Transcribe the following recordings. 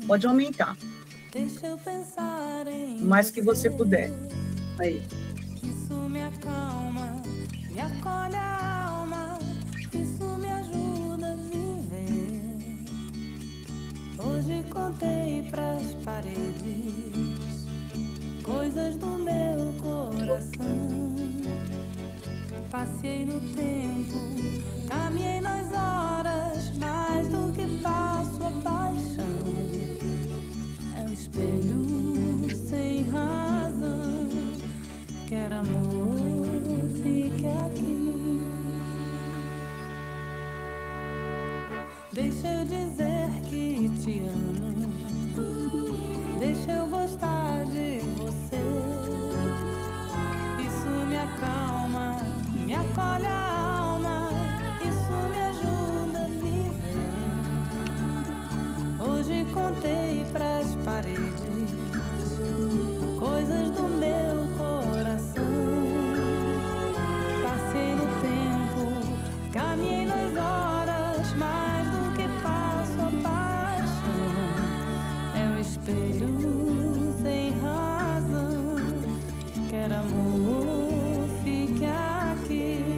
Pode aumentar. O mais que você puder. Aí. Isso me acalma, me acolhe a alma, isso me ajuda a viver. Hoje contei pras paredes coisas do meu coração. Passei no tempo, caminhei nas horas, mais do que passo a paixão. É um espelho sem razão, quer amor, fique aqui. Deixa eu dizer que te amo, deixa eu gostar de você. Isso me acalma, me acolhe a alma, isso me ajuda a viver. Hoje contei pras paredes coisas do meu coração. Passei no tempo, caminhei nas horas, mais do que passo a paixão. É um espelho sem razão, quer amor, fique aqui.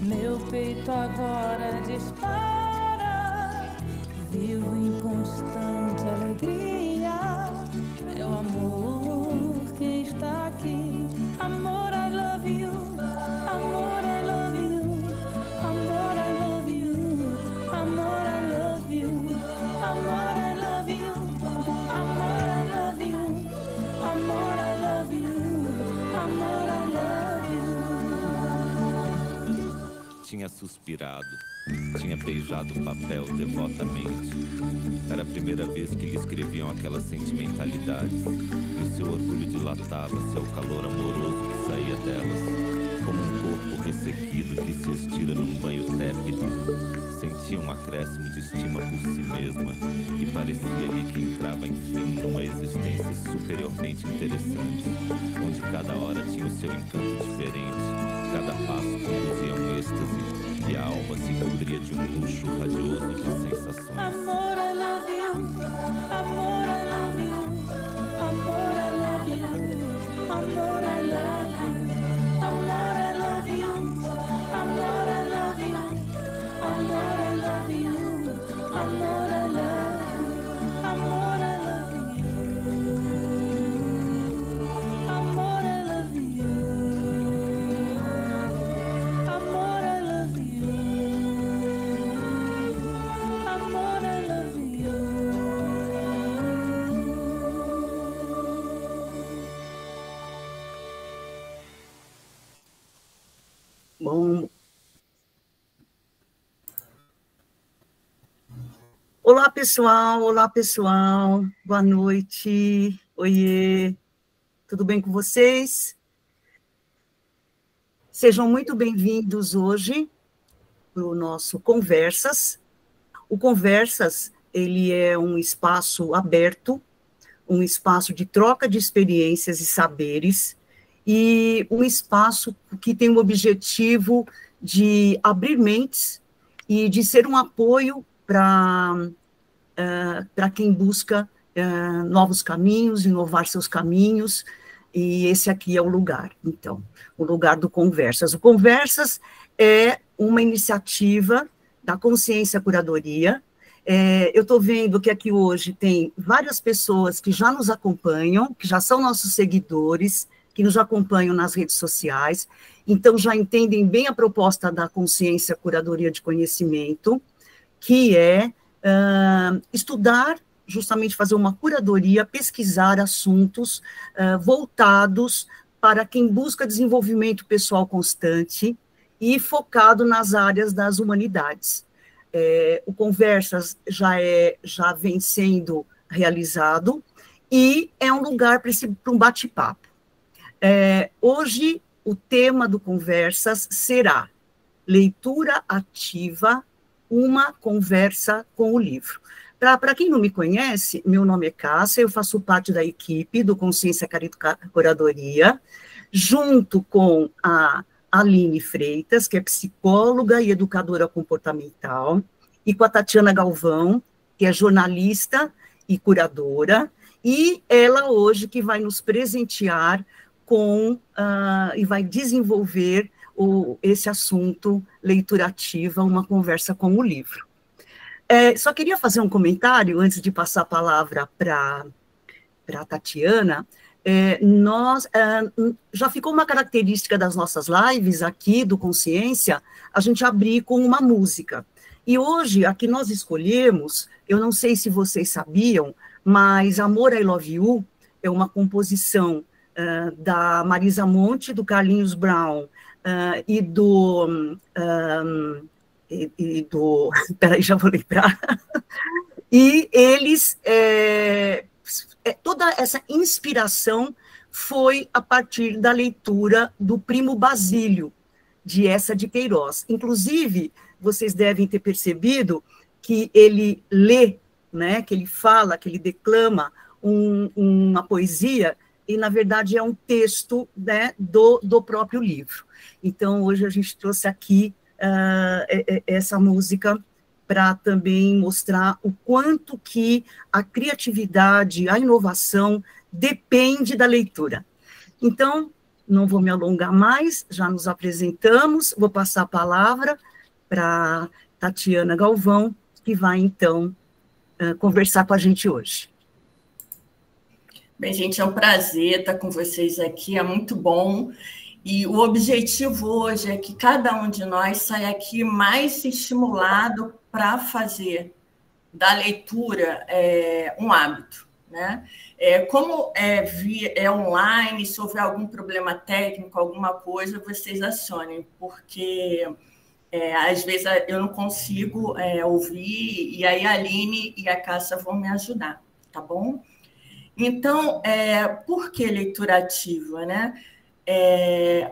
Meu peito agora dispara, vivo em constante alegria. Meu amor que está aqui. Amor, I love you. Amor, I love you. Amor, I love you. Amor, I love you. Amor, I love you. Amor, I love you. Amor, I love you. Amor, I love you. Tinha suspirado, tinha beijado o papel devotamente. Era a primeira vez que lhe escreviam aquelas sentimentalidades. E o seu orgulho dilatava seu calor amoroso que saía delas, como um corpo ressequido que se estira num banho tépido. Sentia um acréscimo de estima por si mesma e parecia-lhe que entrava enfim numa existência superiormente interessante, onde cada hora tinha o seu encanto diferente, cada passo conduzia a um êxtase e a alma se cobria de um luxo radioso de sensações. Amor, I love you. Amor, I love you. Amor, I love you. Amor, I love you. Amor, I love you. Amor, I love you. Amor, I love you. Amor, I love you. Amor, I love you. Amor, I love you. Amor, I love you. Amor, I love you. Bom. Olá, pessoal. Olá, pessoal. Boa noite. Oiê. Tudo bem com vocês? Sejam muito bem-vindos hoje para o nosso Conversas. O Conversas, ele é um espaço aberto, um espaço de troca de experiências e saberes, e um espaço que tem o objetivo de abrir mentes e de ser um apoio para quem busca novos caminhos, inovar seus caminhos, e esse aqui é o lugar, então, o lugar do Conversas. O Conversas é uma iniciativa da Consciência Curadoria. Eu estou vendo que aqui hoje tem várias pessoas que já nos acompanham, que já são nossos seguidores, que nos acompanham nas redes sociais, então já entendem bem a proposta da Consciência Curadoria de Conhecimento, que é estudar, justamente fazer uma curadoria, pesquisar assuntos voltados para quem busca desenvolvimento pessoal constante e focado nas áreas das humanidades. O Conversas já vem sendo realizado e é um lugar para um bate-papo. Hoje, o tema do Conversas será leitura ativa, uma conversa com o livro. Para quem não me conhece, meu nome é Cássia, eu faço parte da equipe do Consciência Curadoria, junto com a Aline Freitas, que é psicóloga e educadora comportamental, e com a Tatiana Galvão, que é jornalista e curadora, e ela hoje que vai nos presentear com, e vai desenvolver esse assunto leitura ativa, uma conversa com o livro. Só queria fazer um comentário, antes de passar a palavra para a Tatiana. Já ficou uma característica das nossas lives aqui do Consciência, a gente abrir com uma música. E hoje, a que nós escolhemos, eu não sei se vocês sabiam, mas Amor, I Love You é uma composição da Marisa Monte, do Carlinhos Brown e do... Peraí, já vou lembrar. E eles... toda essa inspiração foi a partir da leitura do Primo Basílio, de Eça de Queiroz. Inclusive, vocês devem ter percebido que ele lê, né, que ele fala, que ele declama uma poesia, e, na verdade, é um texto, né, do próprio livro. Então, hoje a gente trouxe aqui essa música para também mostrar o quanto que a criatividade, a inovação depende da leitura. Então, não vou me alongar mais, já nos apresentamos, vou passar a palavra para Tatiana Galvão, que vai, então, conversar com a gente hoje. Bem, gente, é um prazer estar com vocês aqui, é muito bom. E o objetivo hoje é que cada um de nós saia aqui mais estimulado para fazer da leitura um hábito, né? Como é online, se houver algum problema técnico, alguma coisa, vocês acionem, porque às vezes eu não consigo ouvir, e aí a Aline e a Cássia vão me ajudar, tá bom? Então, por que leitura ativa, né?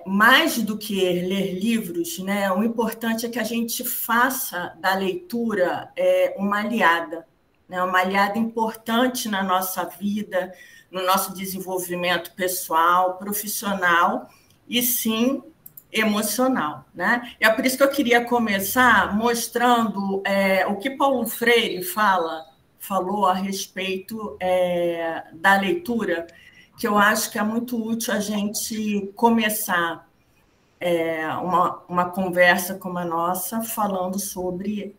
Mais do que ler livros, né, o importante é que a gente faça da leitura uma aliada, né, uma aliada importante na nossa vida, no nosso desenvolvimento pessoal, profissional e, sim, emocional, né? E é por isso que eu queria começar mostrando o que Paulo Freire falou a respeito da leitura, que eu acho que é muito útil a gente começar uma conversa como a nossa, falando sobre,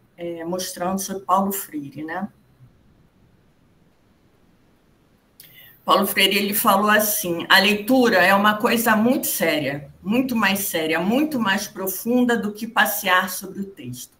mostrando sobre Paulo Freire, né? Paulo Freire, ele falou assim: a leitura é uma coisa muito séria, muito mais profunda do que passear sobre o texto.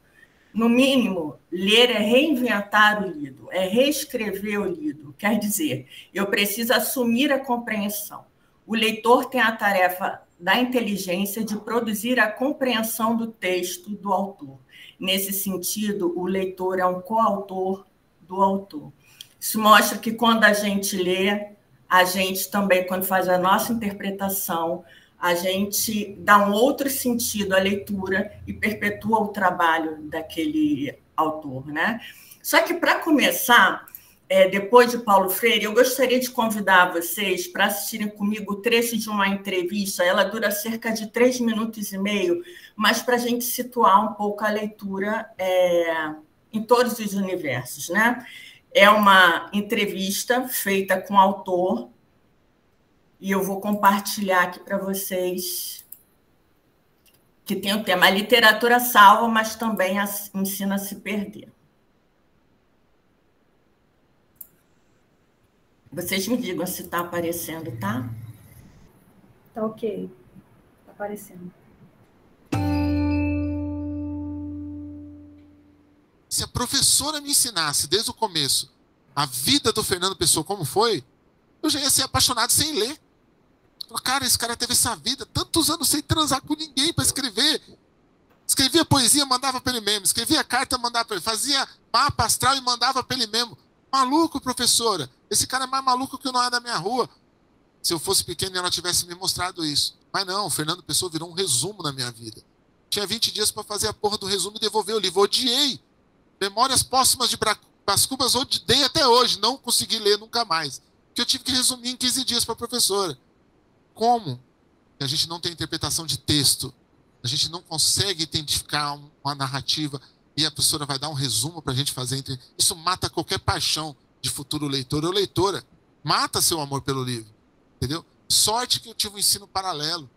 No mínimo, ler é reinventar o lido, é reescrever o lido. Quer dizer, eu preciso assumir a compreensão. O leitor tem a tarefa da inteligência de produzir a compreensão do texto do autor. Nesse sentido, o leitor é um coautor do autor. Isso mostra que quando a gente lê, a gente também, quando faz a nossa interpretação, a gente dá um outro sentido à leitura e perpetua o trabalho daquele autor, né? Só que, para começar, depois de Paulo Freire, eu gostaria de convidar vocês para assistirem comigo o trecho de uma entrevista. Ela dura cerca de 3 minutos e meio, mas para a gente situar um pouco a leitura em todos os universos, né? É uma entrevista feita com o autor, e eu vou compartilhar aqui para vocês, que tem o tema: a literatura salva, mas também ensina a se perder. Vocês me digam se está aparecendo, tá? Tá ok. Está aparecendo. Se a professora me ensinasse desde o começo a vida do Fernando Pessoa como foi, eu já ia ser apaixonado sem ler. Cara, esse cara teve essa vida, tantos anos sem transar com ninguém para escrever. Escrevia poesia, mandava para ele mesmo. Escrevia carta, mandava para ele. Fazia mapa astral e mandava para ele mesmo. Maluco, professora. Esse cara é mais maluco que o Noé da minha rua. Se eu fosse pequeno e ela tivesse me mostrado isso. Mas não, o Fernando Pessoa virou um resumo na minha vida. Tinha 20 dias para fazer a porra do resumo e devolver o livro. Odiei. Memórias Póstumas de Brás Cubas, odiei até hoje. Não consegui ler nunca mais. Porque eu tive que resumir em 15 dias para a professora. Como a gente não tem interpretação de texto, a gente não consegue identificar uma narrativa, e a professora vai dar um resumo para a gente fazer. Isso mata qualquer paixão de futuro leitor ou leitora. Mata seu amor pelo livro, entendeu? Sorte que eu tive um ensino paralelo,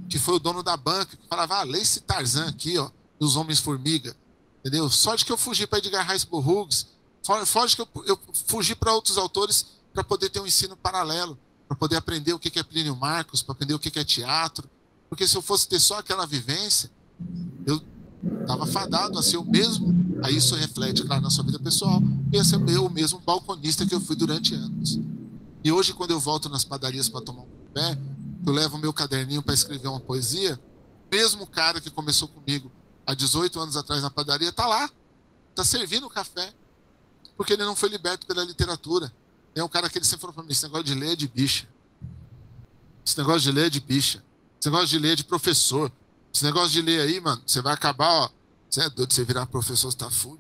que foi o dono da banca, que falava, lê esse Tarzan aqui, ó, dos Homens-Formiga, entendeu? Sorte que eu fugi para Edgar Rice Burroughs, sorte que eu fugi para outros autores para poder ter um ensino paralelo, para poder aprender o que é Plínio Marcos, para aprender o que é teatro, porque se eu fosse ter só aquela vivência, eu estava fadado a ser o mesmo. Aí isso reflete, claro, na sua vida pessoal, ia ser o mesmo balconista que eu fui durante anos. E hoje, quando eu volto nas padarias para tomar um café, eu levo o meu caderninho para escrever uma poesia, o mesmo cara que começou comigo há 18 anos atrás na padaria está lá, está servindo o café, porque ele não foi liberto pela literatura. É um cara que ele sempre falou para mim, esse negócio de ler é de bicha. Esse negócio de ler é de bicha. Esse negócio de ler é de professor. Esse negócio de ler aí, mano, você vai acabar, ó. Você é doido, você virar professor, você tá fudido.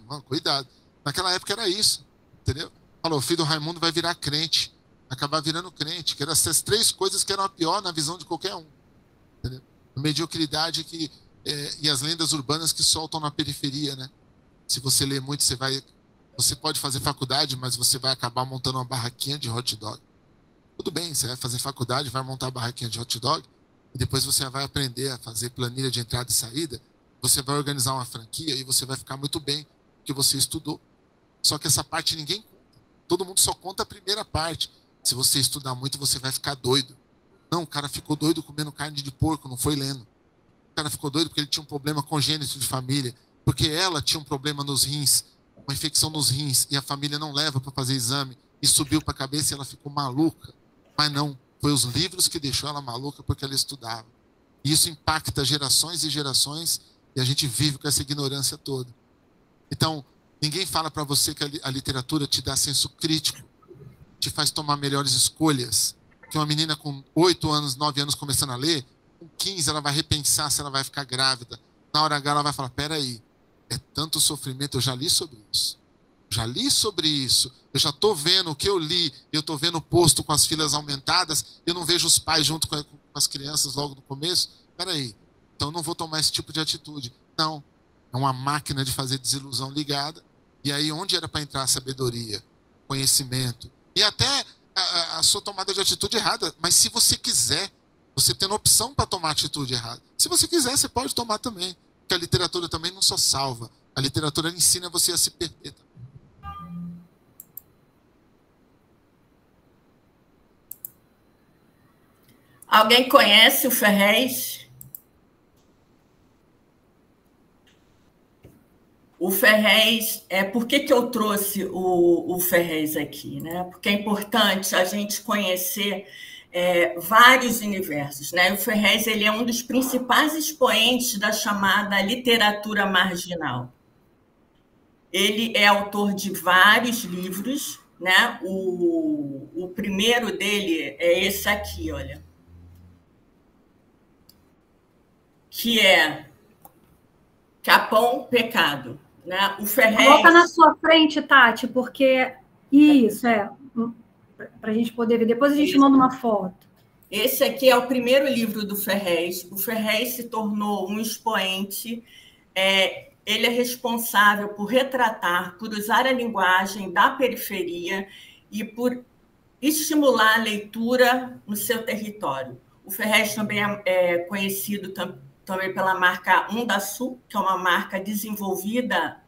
Mano, cuidado. Naquela época era isso, entendeu? Falou, o filho do Raimundo vai virar crente. Acabar virando crente. Que eram essas 3 coisas que eram a pior na visão de qualquer um. Entendeu? A mediocridade e as lendas urbanas que soltam na periferia, né? Se você lê muito, você pode fazer faculdade, mas você vai acabar montando uma barraquinha de hot dog. Tudo bem, você vai fazer faculdade, vai montar a barraquinha de hot dog, e depois você vai aprender a fazer planilha de entrada e saída, você vai organizar uma franquia e você vai ficar muito bem, porque você estudou. Só que essa parte ninguém conta. Todo mundo só conta a primeira parte. Se você estudar muito, você vai ficar doido. Não, o cara ficou doido comendo carne de porco, não foi lendo. O cara ficou doido porque ele tinha um problema congênito de família, porque ela tinha um problema nos rins, uma infecção nos rins, e a família não leva para fazer exame, e subiu para a cabeça e ela ficou maluca. Mas não, foi os livros que deixou ela maluca porque ela estudava. E isso impacta gerações e gerações, e a gente vive com essa ignorância toda. Então, ninguém fala para você que a literatura te dá senso crítico, te faz tomar melhores escolhas. Que uma menina com 8 anos, 9 anos começando a ler, com 15 ela vai repensar se ela vai ficar grávida. Na hora H ela vai falar, peraí, é tanto sofrimento, eu já li sobre isso. Já li sobre isso. Eu já estou vendo o que eu li, eu estou vendo o posto com as filas aumentadas, eu não vejo os pais junto com as crianças logo no começo. Peraí, então eu não vou tomar esse tipo de atitude. Não, é uma máquina de fazer desilusão ligada. E aí onde era para entrar a sabedoria, conhecimento, e até a sua tomada de atitude errada. Mas se você quiser, você tendo opção para tomar atitude errada. Se você quiser, você pode tomar também. Porque a literatura também não só salva. A literatura ensina você a se perder. Alguém conhece o Ferrez? O Ferrez, por que eu trouxe o Ferrez aqui, né? Porque é importante a gente conhecer vários universos, né? O Ferrez, ele é um dos principais expoentes da chamada literatura marginal. Ele é autor de vários livros, né? O primeiro dele é esse aqui, olha, que é Capão Pecado, né? O Ferrez... Coloca na sua frente, Tati, porque isso para a gente poder ver. Depois a gente manda uma foto. Esse aqui é o primeiro livro do Ferrez. O Ferrez se tornou um expoente. Ele é responsável por retratar, por usar a linguagem da periferia e por estimular a leitura no seu território. O Ferrez também é conhecido também pela marca Undasul, que é uma marca desenvolvida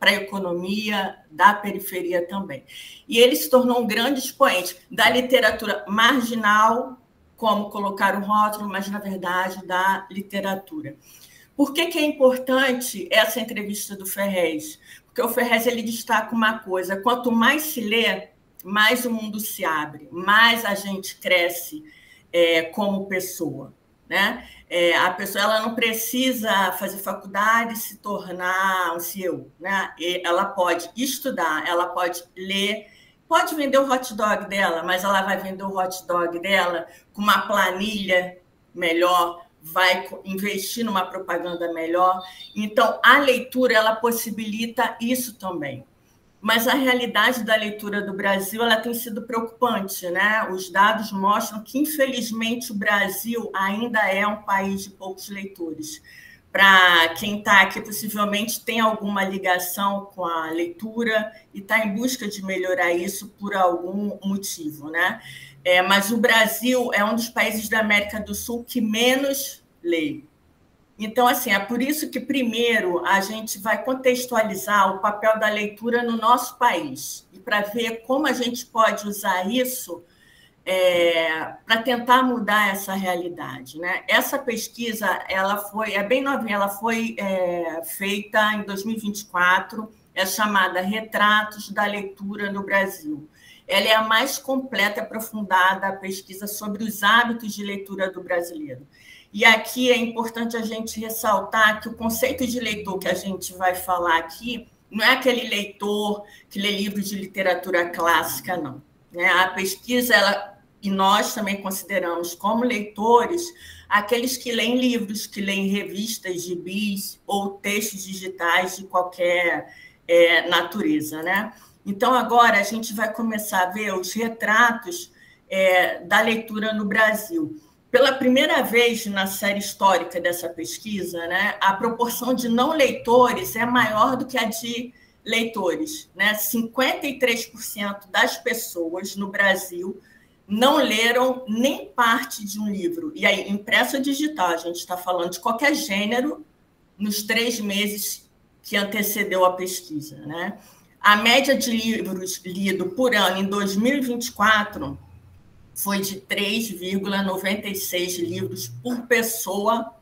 para a economia da periferia também. E ele se tornou um grande expoente da literatura marginal, como colocar o rótulo, mas, na verdade, da literatura. Por que é importante essa entrevista do Ferrez? Porque o Ferrez ele destaca uma coisa: quanto mais se lê, mais o mundo se abre, mais a gente cresce como pessoa, né? A pessoa ela não precisa fazer faculdade e se tornar um CEO, né? Ela pode estudar, ela pode ler, pode vender o hot dog dela, mas ela vai vender o hot dog dela com uma planilha melhor, vai investir numa propaganda melhor. Então, a leitura ela possibilita isso também. Mas a realidade da leitura do Brasil ela tem sido preocupante, né? Os dados mostram que, infelizmente, o Brasil ainda é um país de poucos leitores. para quem está aqui, possivelmente tem alguma ligação com a leitura e está em busca de melhorar isso por algum motivo, né? Mas o Brasil é um dos países da América do Sul que menos lê. Então, assim, é por isso que, primeiro, a gente vai contextualizar o papel da leitura no nosso país e para ver como a gente pode usar isso para tentar mudar essa realidade, né? Essa pesquisa, é bem novinha, ela foi feita em 2024, é chamada Retratos da Leitura no Brasil. Ela é a mais completa e aprofundada pesquisa sobre os hábitos de leitura do brasileiro. E aqui é importante a gente ressaltar que o conceito de leitor que a gente vai falar aqui não é aquele leitor que lê livros de literatura clássica, não. A pesquisa, e nós também consideramos como leitores aqueles que leem livros, que leem revistas, gibis ou textos digitais de qualquer natureza, né? Então, agora a gente vai começar a ver os retratos da leitura no Brasil. Pela primeira vez na série histórica dessa pesquisa, né, a proporção de não leitores é maior do que a de leitores, né? 53% das pessoas no Brasil não leram nem parte de um livro. E aí, impresso ou digital, a gente está falando de qualquer gênero nos 3 meses que antecedeu a pesquisa, né? A média de livros lidos por ano em 2024 foi de 3,96 livros por pessoa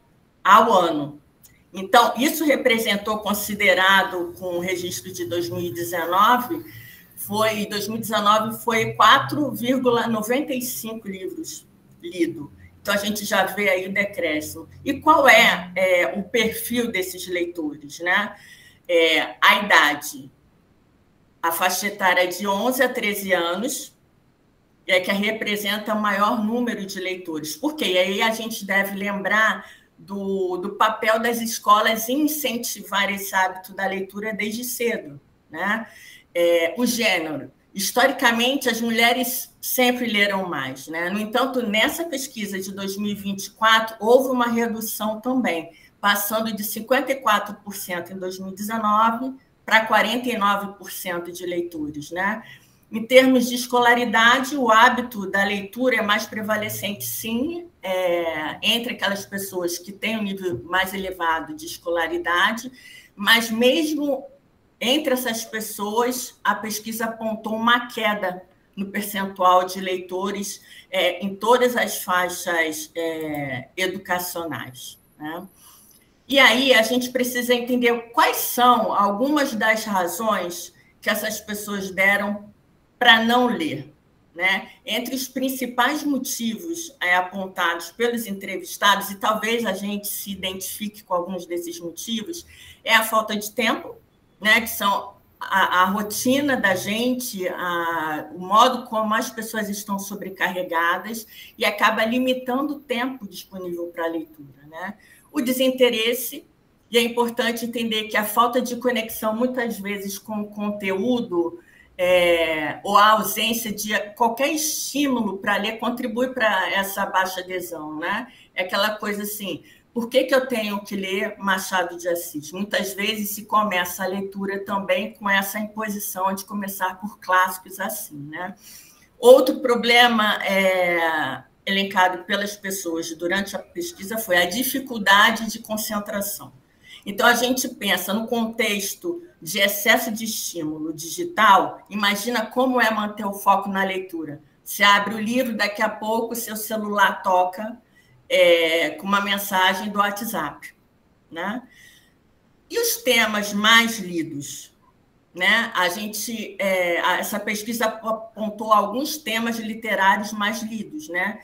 ao ano. Então, isso representou, considerado com o registro de 2019, foi 4,95 livros lidos. Então, a gente já vê aí o decréscimo. E qual é o perfil desses leitores, né? A idade, a faixa etária de 11 a 13 anos, que representa o maior número de leitores. Por quê? E aí a gente deve lembrar do papel das escolas em incentivar esse hábito da leitura desde cedo, né? O gênero. Historicamente, as mulheres sempre leram mais, né? No entanto, nessa pesquisa de 2024, houve uma redução também, passando de 54% em 2019 para 49% de leitores, né? Em termos de escolaridade, o hábito da leitura é mais prevalecente, sim, entre aquelas pessoas que têm um nível mais elevado de escolaridade, mas mesmo entre essas pessoas, a pesquisa apontou uma queda no percentual de leitores em todas as faixas educacionais, né? E aí a gente precisa entender quais são algumas das razões que essas pessoas deram para não ler, né? Entre os principais motivos apontados pelos entrevistados, e talvez a gente se identifique com alguns desses motivos, é a falta de tempo, né? Que são a rotina da gente, o modo como as pessoas estão sobrecarregadas e acaba limitando o tempo disponível para a leitura, né? O desinteresse, e é importante entender que a falta de conexão, muitas vezes, com o conteúdo ou a ausência de qualquer estímulo para ler contribui para essa baixa adesão, né? É aquela coisa assim, por que eu tenho que ler Machado de Assis? Muitas vezes se começa a leitura também com essa imposição de começar por clássicos assim, né? Outro problema elencado pelas pessoas durante a pesquisa foi a dificuldade de concentração. Então, a gente pensa no contexto de excesso de estímulo digital, imagina como é manter o foco na leitura. Você abre o livro, daqui a pouco seu celular toca com uma mensagem do WhatsApp, né? E os temas mais lidos, né? Essa pesquisa apontou alguns temas literários mais lidos, né?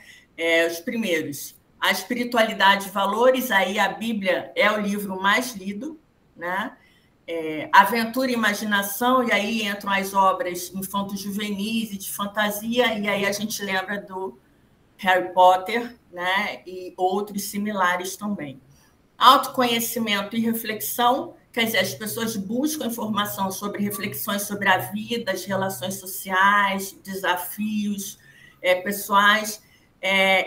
Os primeiros, a espiritualidade e valores, aí a Bíblia é o livro mais lido, né? Aventura e imaginação, e aí entram as obras infanto-juvenis e de fantasia, e aí a gente lembra do Harry Potter, né? E outros similares também. Autoconhecimento e reflexão, quer dizer, as pessoas buscam informação sobre reflexões sobre a vida, as relações sociais, desafios pessoais.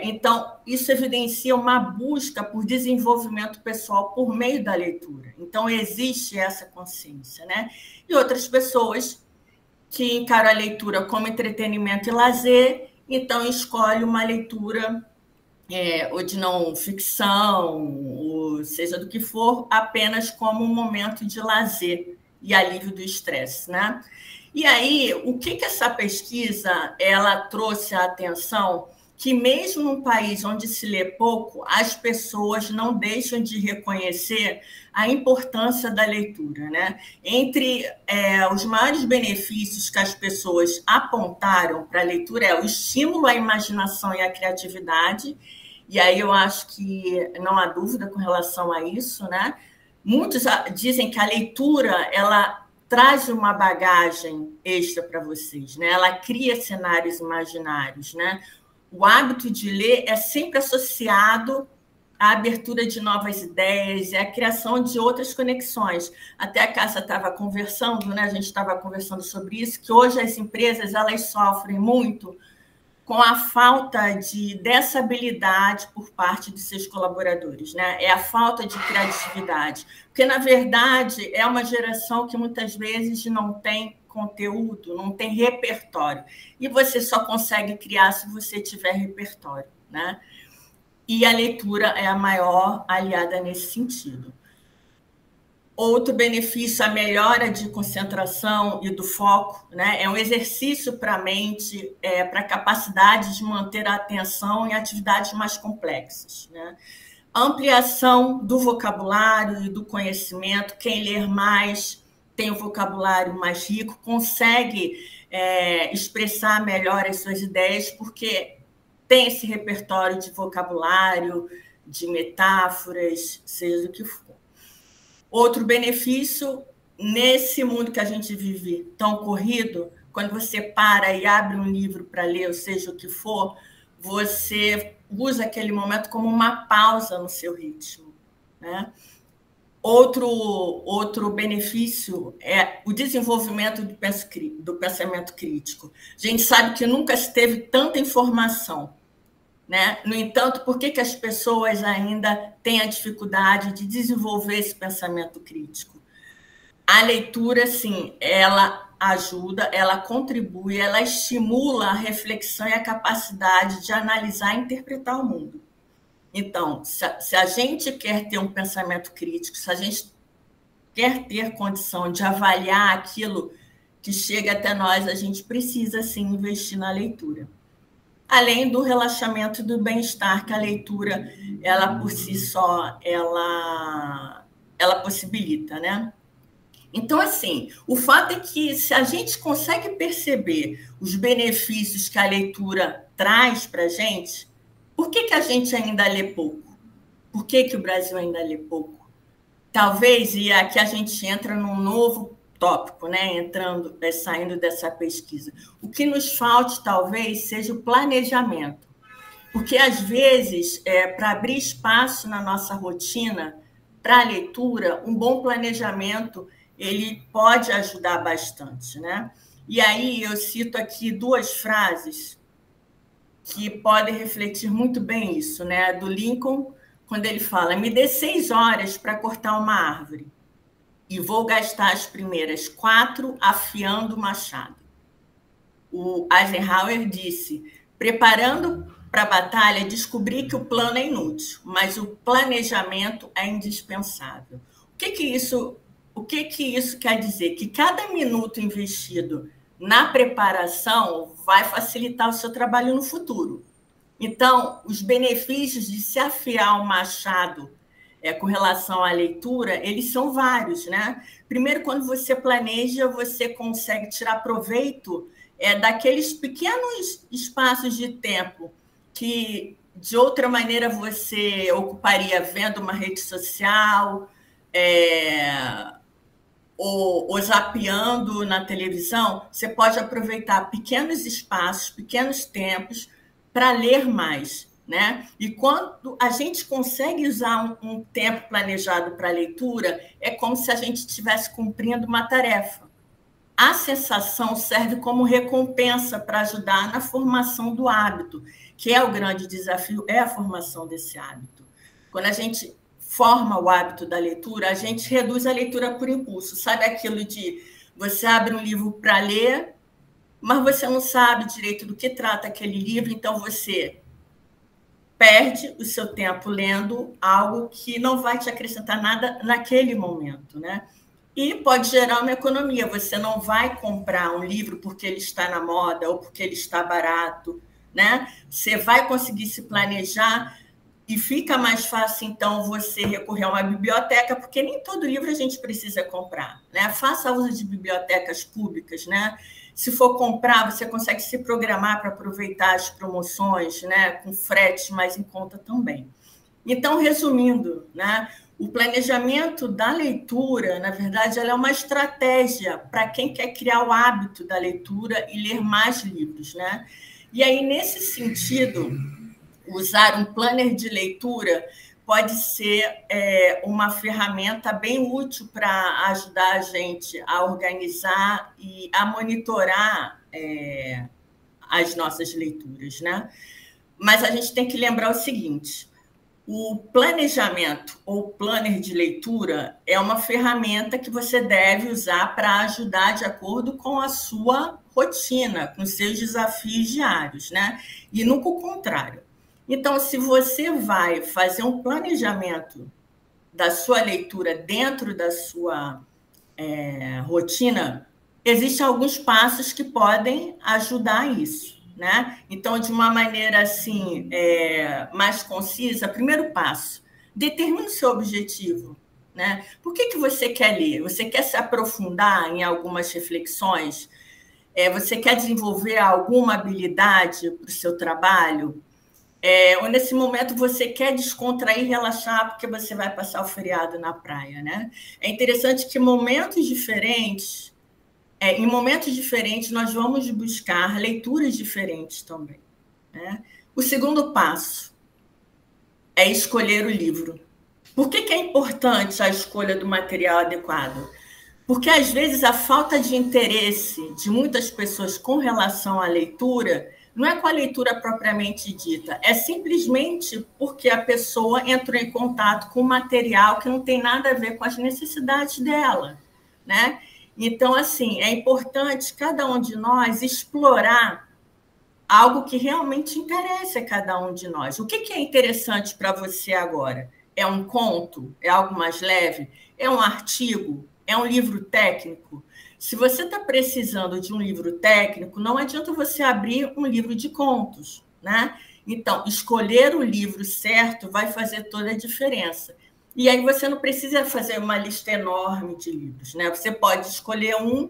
Então, isso evidencia uma busca por desenvolvimento pessoal por meio da leitura. Então, existe essa consciência, né? E outras pessoas que encaram a leitura como entretenimento e lazer, então escolhe uma leitura ou de não ficção, ou seja do que for, apenas como um momento de lazer e alívio do estresse, né? E aí, o que essa pesquisa ela trouxe à atenção? Que mesmo num país onde se lê pouco, as pessoas não deixam de reconhecer a importância da leitura, né? Entre os maiores benefícios que as pessoas apontaram para a leitura é o estímulo à imaginação e à criatividade, e aí eu acho que não há dúvida com relação a isso, né? Muitos dizem que a leitura, ela traz uma bagagem extra para vocês, né? Ela cria cenários imaginários, né? O hábito de ler é sempre associado à abertura de novas ideias e à criação de outras conexões. Até a Cássia estava conversando, né? A gente estava conversando sobre isso, que hoje as empresas elas sofrem muito com a falta dessa habilidade por parte de seus colaboradores, né? É a falta de criatividade. Porque, na verdade, é uma geração que muitas vezes não tem conteúdo, não tem repertório. E você só consegue criar se você tiver repertório, né? E a leitura é a maior aliada nesse sentido. Outro benefício, a melhora de concentração e do foco, né? É um exercício para a mente, para a capacidade de manter a atenção em atividades mais complexas, né? Ampliação do vocabulário e do conhecimento. Quem ler mais tem o vocabulário mais rico, consegue expressar melhor as suas ideias, porque tem esse repertório de vocabulário, de metáforas, seja o que for. Outro benefício, nesse mundo que a gente vive tão corrido, quando você para e abre um livro para ler, ou seja o que for, você usa aquele momento como uma pausa no seu ritmo, né? Outro benefício é o desenvolvimento do pensamento crítico. A gente sabe que nunca se teve tanta informação, né? No entanto, por que as pessoas ainda têm a dificuldade de desenvolver esse pensamento crítico? A leitura, sim, ela ajuda, ela contribui, ela estimula a reflexão e a capacidade de analisar e interpretar o mundo. Então, se a gente quer ter um pensamento crítico, se a gente quer ter condição de avaliar aquilo que chega até nós, a gente precisa, sim, investir na leitura. Além do relaxamento e do bem-estar que a leitura, ela por si só, ela possibilita, né? Então, assim, o fato é que se a gente consegue perceber os benefícios que a leitura traz para a gente, por que a gente ainda lê pouco? Por que o Brasil ainda lê pouco? Talvez, e aqui a gente entra num novo tópico, né? Saindo dessa pesquisa. O que nos falte, talvez, seja o planejamento. Porque, às vezes, para abrir espaço na nossa rotina para a leitura, um bom planejamento ele pode ajudar bastante, né? E aí eu cito aqui duas frases que podem refletir muito bem isso, né? Do Lincoln, quando ele fala: me dê 6 horas para cortar uma árvore e vou gastar as primeiras 4 afiando o machado. O Eisenhower disse: preparando para a batalha, descobri que o plano é inútil, mas o planejamento é indispensável. O que isso quer dizer? Que cada minuto investido na preparação vai facilitar o seu trabalho no futuro. Então, os benefícios de se afiar o machado com relação à leitura, eles são vários, né? Primeiro, quando você planeja, você consegue tirar proveito daqueles pequenos espaços de tempo que, de outra maneira, você ocuparia vendo uma rede social, ou zapeando na televisão. Você pode aproveitar pequenos espaços, pequenos tempos para ler mais, né? E quando a gente consegue usar um tempo planejado para leitura, é como se a gente estivesse cumprindo uma tarefa. A sensação serve como recompensa para ajudar na formação do hábito, que é o grande desafio, é a formação desse hábito. Quando a gente forma o hábito da leitura, a gente reduz a leitura por impulso. Sabe aquilo de você abre um livro para ler, mas você não sabe direito do que trata aquele livro, então você perde o seu tempo lendo algo que não vai te acrescentar nada naquele momento, né? E pode gerar uma economia. Você não vai comprar um livro porque ele está na moda ou porque ele está barato, né? Você vai conseguir se planejar e fica mais fácil, então, você recorrer a uma biblioteca, porque nem todo livro a gente precisa comprar, né? Faça uso de bibliotecas públicas, né? Se for comprar, você consegue se programar para aproveitar as promoções, né? Com frete mais em conta também. Então, resumindo, né? O planejamento da leitura, na verdade, ela é uma estratégia para quem quer criar o hábito da leitura e ler mais livros, né? E aí, nesse sentido, usar um planner de leitura pode ser uma ferramenta bem útil para ajudar a gente a organizar e a monitorar as nossas leituras, né? Mas a gente tem que lembrar o seguinte: o planejamento ou planner de leitura é uma ferramenta que você deve usar para ajudar de acordo com a sua rotina, com os seus desafios diários, né? E nunca o contrário. Então, se você vai fazer um planejamento da sua leitura dentro da sua rotina, existem alguns passos que podem ajudar isso, né? Então, de uma maneira assim, mais concisa, primeiro passo, determine o seu objetivo, né? Por que você quer ler? Você quer se aprofundar em algumas reflexões? Você quer desenvolver alguma habilidade para o seu trabalho? Ou nesse momento você quer descontrair e relaxar porque você vai passar o feriado na praia, né? É interessante que em momentos diferentes nós vamos buscar leituras diferentes também, né? O segundo passo é escolher o livro. Por que é importante a escolha do material adequado? Porque, às vezes, a falta de interesse de muitas pessoas com relação à leitura não é com a leitura propriamente dita, é simplesmente porque a pessoa entrou em contato com um material que não tem nada a ver com as necessidades dela, né? Então, assim, é importante cada um de nós explorar algo que realmente interessa a cada um de nós. O que é interessante para você agora? É um conto? É algo mais leve? É um artigo? É um livro técnico? Se você está precisando de um livro técnico, não adianta você abrir um livro de contos, né? Então, escolher o livro certo vai fazer toda a diferença. E aí você não precisa fazer uma lista enorme de livros, né? Você pode escolher um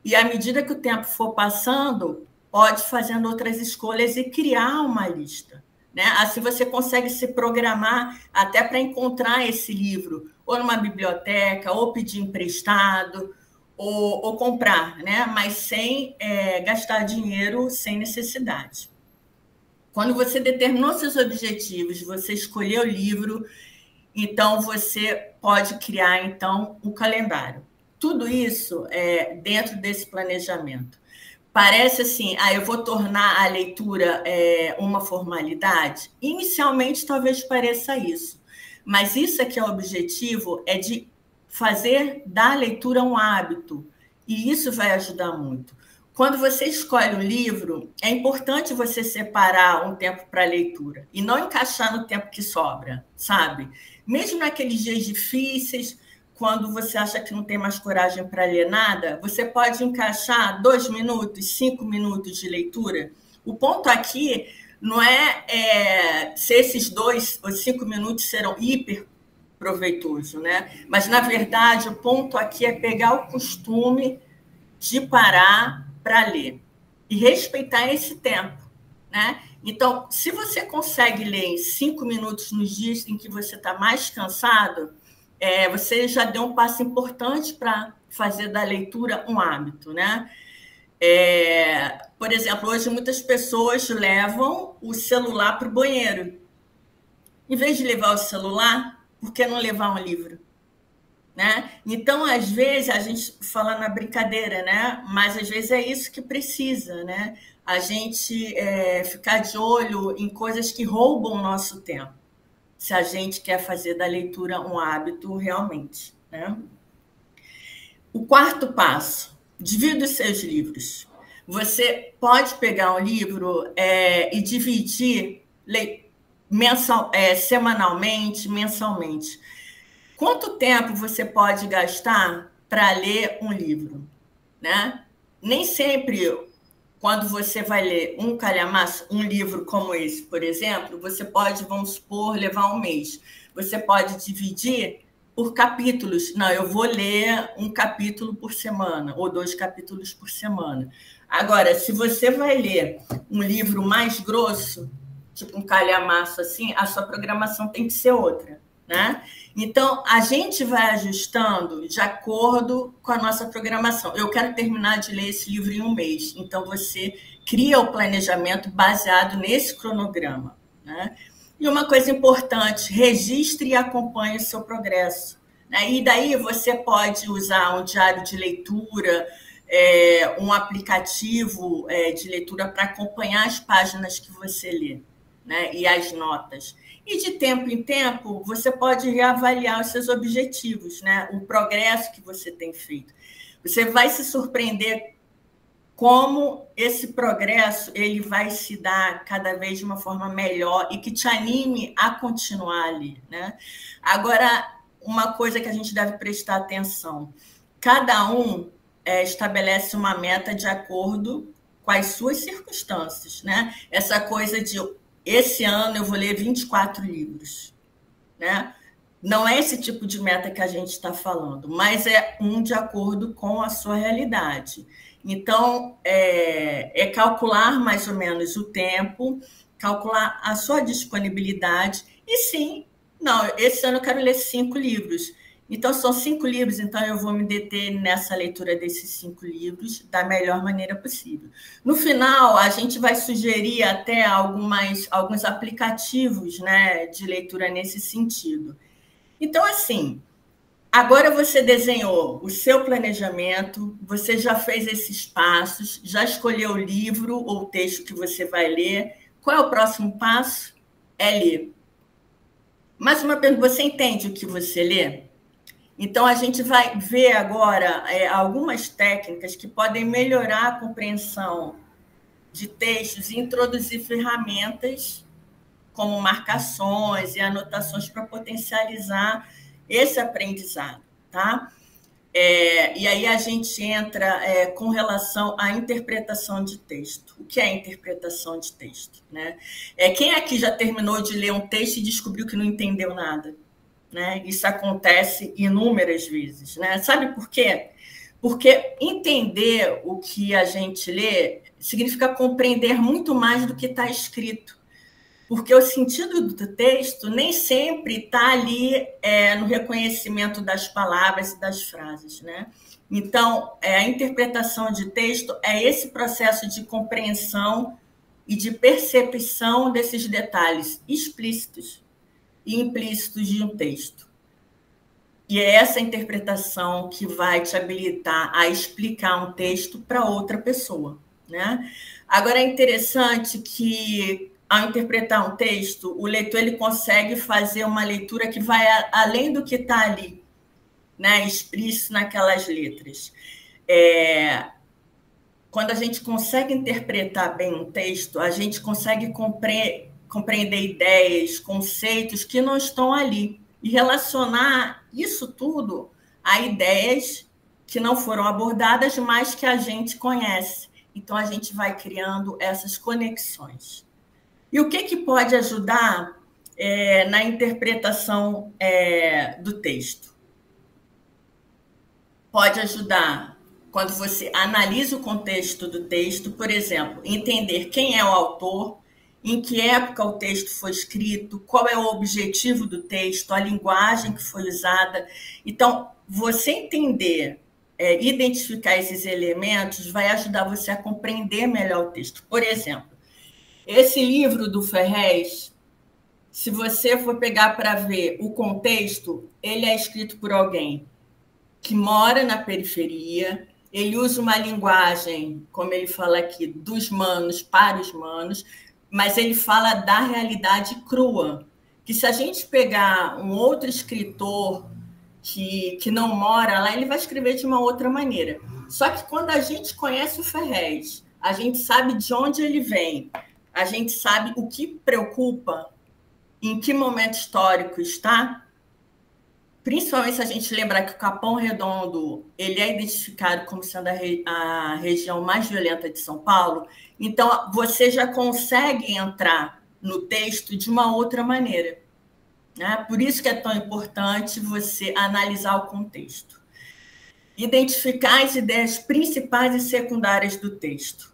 e, à medida que o tempo for passando, pode fazendo outras escolhas e criar uma lista, né? Assim você consegue se programar até para encontrar esse livro, ou numa biblioteca, ou pedir emprestado, ou comprar, né? Mas sem gastar dinheiro sem necessidade. Quando você determinou seus objetivos, você escolheu o livro, então você pode criar então um calendário. Tudo isso é dentro desse planejamento. Parece assim, eu vou tornar a leitura uma formalidade? Inicialmente, talvez pareça isso. Mas isso aqui é o objetivo, é de fazer da leitura um hábito. E isso vai ajudar muito. Quando você escolhe um livro, é importante você separar um tempo para a leitura e não encaixar no tempo que sobra, sabe? Mesmo naqueles dias difíceis, quando você acha que não tem mais coragem para ler nada, você pode encaixar 2 minutos, 5 minutos de leitura. O ponto aqui não é se esses 2 ou 5 minutos serão hiper proveitosos, né? Mas, na verdade, o ponto aqui é pegar o costume de parar para ler e respeitar esse tempo, né? Então, se você consegue ler em 5 minutos nos dias em que você está mais cansado, você já deu um passo importante para fazer da leitura um hábito, né? Por exemplo, hoje muitas pessoas levam o celular para o banheiro. Em vez de levar o celular, por que não levar um livro? Né? Então, às vezes, a gente fala na brincadeira, né? Mas às vezes é isso que precisa, né? a gente ficar de olho em coisas que roubam o nosso tempo, se a gente quer fazer da leitura um hábito realmente, né? O quarto passo, divida os seus livros. Você pode pegar um livro e dividir semanalmente, mensalmente. Quanto tempo você pode gastar para ler um livro, né? Nem sempre, quando você vai ler um calhamaço, um livro como esse, por exemplo, você pode, vamos supor, levar um mês. Você pode dividir por capítulos. Não, eu vou ler um capítulo por semana, ou 2 capítulos por semana. Agora, se você vai ler um livro mais grosso, tipo um calhamaço assim, a sua programação tem que ser outra, né? Então, a gente vai ajustando de acordo com a nossa programação. Eu quero terminar de ler esse livro em um mês. Então, você cria o planejamento baseado nesse cronograma, né? E uma coisa importante, registre e acompanhe o seu progresso, né? E daí você pode usar um diário de leitura, um aplicativo de leitura para acompanhar as páginas que você lê, né? E as notas. E de tempo em tempo, você pode reavaliar os seus objetivos, né? O progresso que você tem feito. Você vai se surpreender como esse progresso ele vai se dar cada vez de uma forma melhor e que te anime a continuar ali, né? Agora, uma coisa que a gente deve prestar atenção. Cada um estabelece uma meta de acordo com as suas circunstâncias, né? Essa coisa de esse ano eu vou ler 24 livros, né? Não é esse tipo de meta que a gente está falando, mas é de acordo com a sua realidade. Então, calcular mais ou menos o tempo, calcular a sua disponibilidade e sim, não, esse ano eu quero ler 5 livros. Então, são 5 livros, então eu vou me deter nessa leitura desses 5 livros da melhor maneira possível. No final, a gente vai sugerir até alguns aplicativos, né, de leitura nesse sentido. Então, assim, agora você desenhou o seu planejamento, você já fez esses passos, já escolheu o livro ou o texto que você vai ler. Qual é o próximo passo? É ler. Mais uma pergunta, você entende o que você lê? Então, a gente vai ver agora algumas técnicas que podem melhorar a compreensão de textos e introduzir ferramentas como marcações e anotações para potencializar esse aprendizado, tá? E aí a gente entra com relação à interpretação de texto. O que é interpretação de texto, né? Quem aqui já terminou de ler um texto e descobriu que não entendeu nada? Né? Isso acontece inúmeras vezes, né? Sabe por quê? Porque entender o que a gente lê significa compreender muito mais do que está escrito. Porque o sentido do texto nem sempre está ali no reconhecimento das palavras e das frases, né? Então, a interpretação de texto é esse processo de compreensão e de percepção desses detalhes explícitos e implícitos de um texto. E é essa interpretação que vai te habilitar a explicar um texto para outra pessoa, né? Agora, é interessante que, ao interpretar um texto, o leitor ele consegue fazer uma leitura que vai além do que está ali, né? Explícito naquelas letras. Quando a gente consegue interpretar bem um texto, a gente consegue compreender ideias, conceitos que não estão ali e relacionar isso tudo a ideias que não foram abordadas, mas que a gente conhece. Então, a gente vai criando essas conexões. E o que pode ajudar na interpretação do texto? Pode ajudar quando você analisa o contexto do texto, por exemplo, entender quem é o autor, em que época o texto foi escrito, qual é o objetivo do texto, a linguagem que foi usada. Então, você entender, identificar esses elementos vai ajudar você a compreender melhor o texto. Por exemplo, esse livro do Ferrez, se você for pegar para ver o contexto, ele é escrito por alguém que mora na periferia, ele usa uma linguagem, como ele fala aqui, dos manos para os manos, mas ele fala da realidade crua, que se a gente pegar um outro escritor que não mora lá, ele vai escrever de uma outra maneira. Só que quando a gente conhece o Ferrez, a gente sabe de onde ele vem, a gente sabe o que preocupa, em que momento histórico está, principalmente se a gente lembrar que o Capão Redondo ele é identificado como sendo a região mais violenta de São Paulo, então você já consegue entrar no texto de uma outra maneira. Né? Por isso que é tão importante você analisar o contexto. Identificar as ideias principais e secundárias do texto.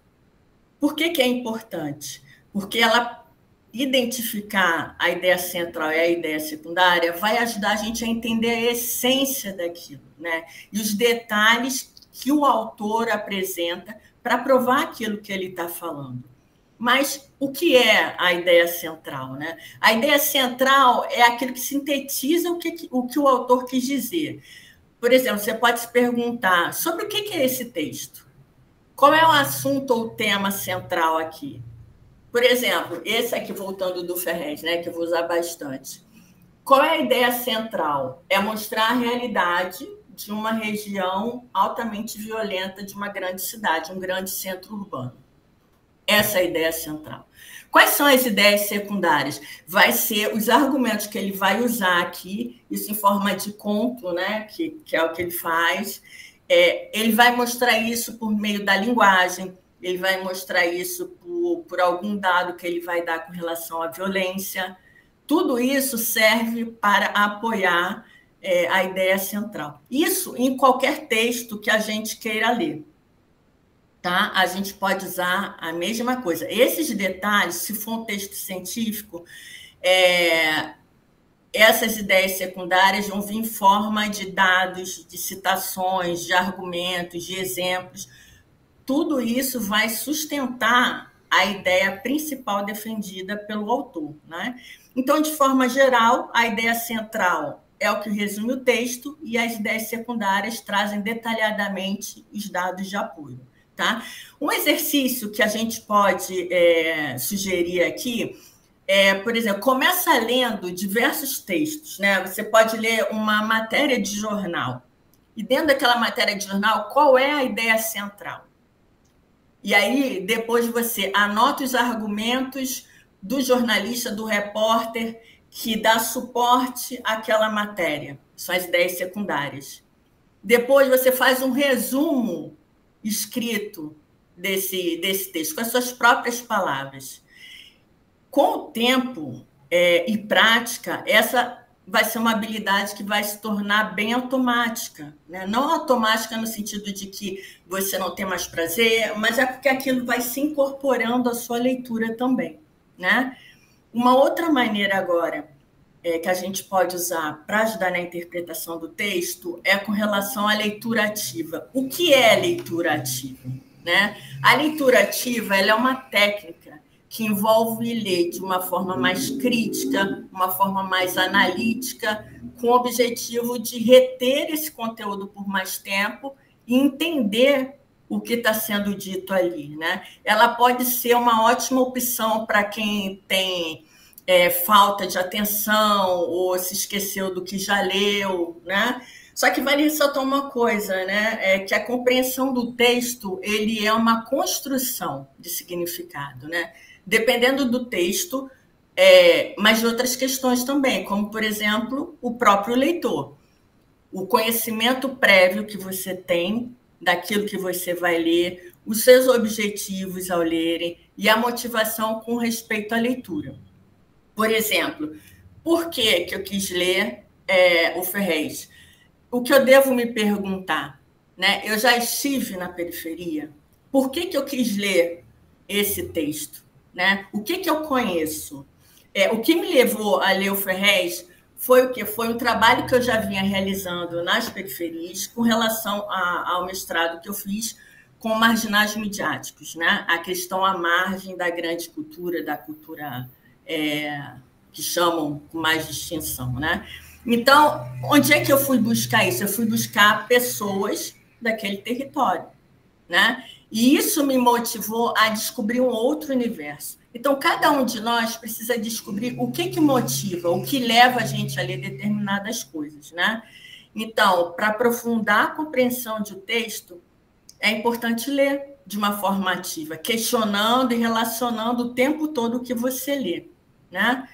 Por que é importante? Porque ela identificar a ideia central e a ideia secundária vai ajudar a gente a entender a essência daquilo, né? E os detalhes que o autor apresenta para provar aquilo que ele está falando. Mas o que é a ideia central, né? A ideia central é aquilo que sintetiza o que o autor quis dizer. Por exemplo, você pode se perguntar sobre o que é esse texto? Qual é o assunto ou o tema central aqui? Por exemplo, esse aqui, voltando do Ferrez, né, que eu vou usar bastante. Qual é a ideia central? É mostrar a realidade de uma região altamente violenta de uma grande cidade, um grande centro urbano. Essa é a ideia central. Quais são as ideias secundárias? Vai ser os argumentos que ele vai usar aqui, isso em forma de conto, né, que é o que ele faz. Ele vai mostrar isso por meio da linguagem, ele vai mostrar isso por algum dado que ele vai dar com relação à violência. Tudo isso serve para apoiar a ideia central. Isso em qualquer texto que a gente queira ler. Tá? A gente pode usar a mesma coisa. Esses detalhes, se for um texto científico, essas ideias secundárias vão vir em forma de dados, de citações, de argumentos, de exemplos. Tudo isso vai sustentar a ideia principal defendida pelo autor. Né? Então, de forma geral, a ideia central é o que resume o texto e as ideias secundárias trazem detalhadamente os dados de apoio. Tá? Um exercício que a gente pode sugerir aqui por exemplo, começa lendo diversos textos. Né? Você pode ler uma matéria de jornal. E dentro daquela matéria de jornal, qual é a ideia central? E aí, depois você anota os argumentos do jornalista, do repórter, que dá suporte àquela matéria. São as ideias secundárias. Depois você faz um resumo escrito desse texto, com as suas próprias palavras. Com o tempo e prática, essa vai ser uma habilidade que vai se tornar bem automática. Né? Não automática no sentido de que você não tem mais prazer, mas é porque aquilo vai se incorporando à sua leitura também. Né? Uma outra maneira agora que a gente pode usar para ajudar na interpretação do texto é com relação à leitura ativa. O que é leitura ativa? Né? A leitura ativa ela é uma técnica que envolve ler de uma forma mais crítica, uma forma mais analítica, com o objetivo de reter esse conteúdo por mais tempo e entender o que está sendo dito ali. Né? Ela pode ser uma ótima opção para quem tem falta de atenção ou se esqueceu do que já leu, né? Só que vale ressaltar uma coisa, né? Que a compreensão do texto ele é uma construção de significado, né? Dependendo do texto, mas de outras questões também, como, por exemplo, o próprio leitor. O conhecimento prévio que você tem daquilo que você vai ler, os seus objetivos ao lerem e a motivação com respeito à leitura. Por exemplo, por que eu quis ler o Ferrez? O que eu devo me perguntar? Né? Eu já estive na periferia. Por que eu quis ler esse texto? Né? O que eu conheço? O que me levou a ler o Ferrez foi o quê? Foi um trabalho que eu já vinha realizando nas periferias com relação ao mestrado que eu fiz com marginais midiáticos, né? A questão à margem da grande cultura, da cultura que chamam com mais distinção. Né? Então, onde é que eu fui buscar isso? Eu fui buscar pessoas daquele território, né? E isso me motivou a descobrir um outro universo. Então, cada um de nós precisa descobrir o que motiva, o que leva a gente a ler determinadas coisas, né? Então, para aprofundar a compreensão de um texto, é importante ler de uma forma ativa, questionando e relacionando o tempo todo o que você lê, né?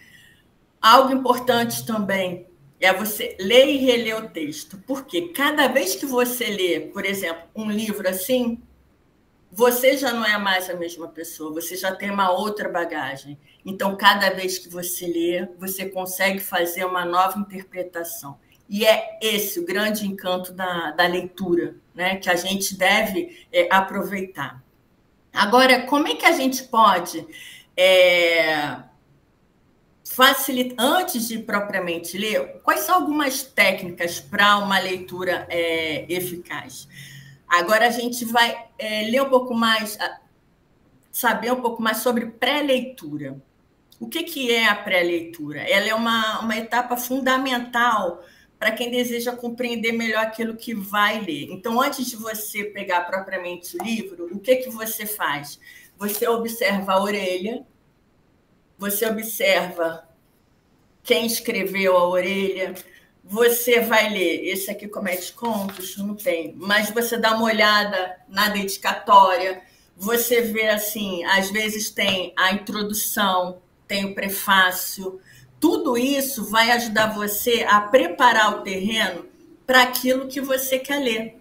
Algo importante também é você ler e reler o texto, porque cada vez que você lê, por exemplo, um livro assim, você já não é mais a mesma pessoa, você já tem uma outra bagagem. Então, cada vez que você lê, você consegue fazer uma nova interpretação. E é esse o grande encanto da leitura, né, que a gente deve aproveitar. Agora, como é que a gente pode facilitar, antes de propriamente ler, quais são algumas técnicas para uma leitura eficaz? Agora a gente vai ler um pouco mais, saber um pouco mais sobre pré-leitura. O que é a pré-leitura? Ela é uma etapa fundamental para quem deseja compreender melhor aquilo que vai ler. Então, antes de você pegar propriamente o livro, o que você faz? Você observa a orelha, você observa quem escreveu a orelha, você vai ler, esse aqui comete contos, não tem, mas você dá uma olhada na dedicatória, você vê assim, às vezes tem a introdução, tem o prefácio, tudo isso vai ajudar você a preparar o terreno para aquilo que você quer ler.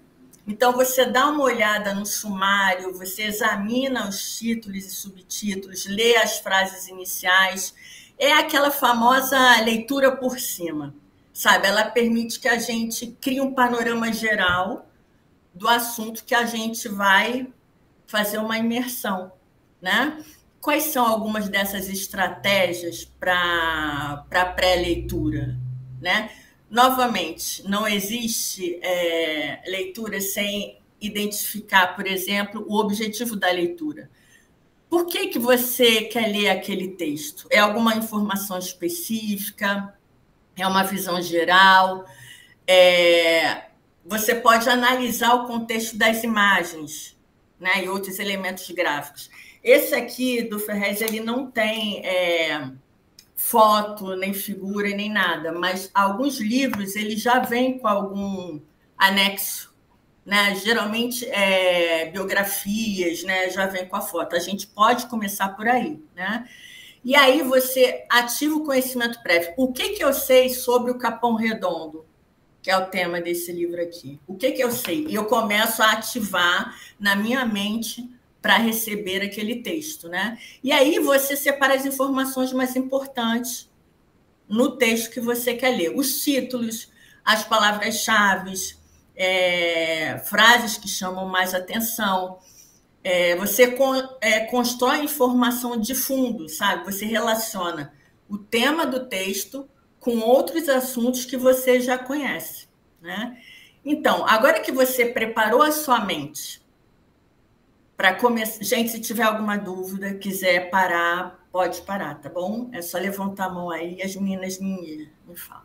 Então, você dá uma olhada no sumário, você examina os títulos e subtítulos, lê as frases iniciais, é aquela famosa leitura por cima. Sabe, ela permite que a gente crie um panorama geral do assunto que a gente vai fazer uma imersão, né? Quais são algumas dessas estratégias para pré-leitura, né? Novamente, não existe leitura sem identificar, por exemplo, o objetivo da leitura. Por que você quer ler aquele texto? É alguma informação específica? É uma visão geral? Você pode analisar o contexto das imagens, né, e outros elementos gráficos. Esse aqui do Ferrez, ele não tem foto, nem figura, nem nada, mas alguns livros ele já vem com algum anexo, né? Geralmente biografias, né? Já vem com a foto. A gente pode começar por aí, né? E aí você ativa o conhecimento prévio. O que eu sei sobre o Capão Redondo, que é o tema desse livro aqui? O que eu sei? E eu começo a ativar na minha mente para receber aquele texto, né? E aí você separa as informações mais importantes no texto que você quer ler. Os títulos, as palavras-chave, frases que chamam mais atenção. Você constrói informação de fundo, sabe? Você relaciona o tema do texto com outros assuntos que você já conhece, né? Então, agora que você preparou a sua mente para começar... Gente, se tiver alguma dúvida, quiser parar, pode parar, tá bom? É só levantar a mão aí e as meninas me falam.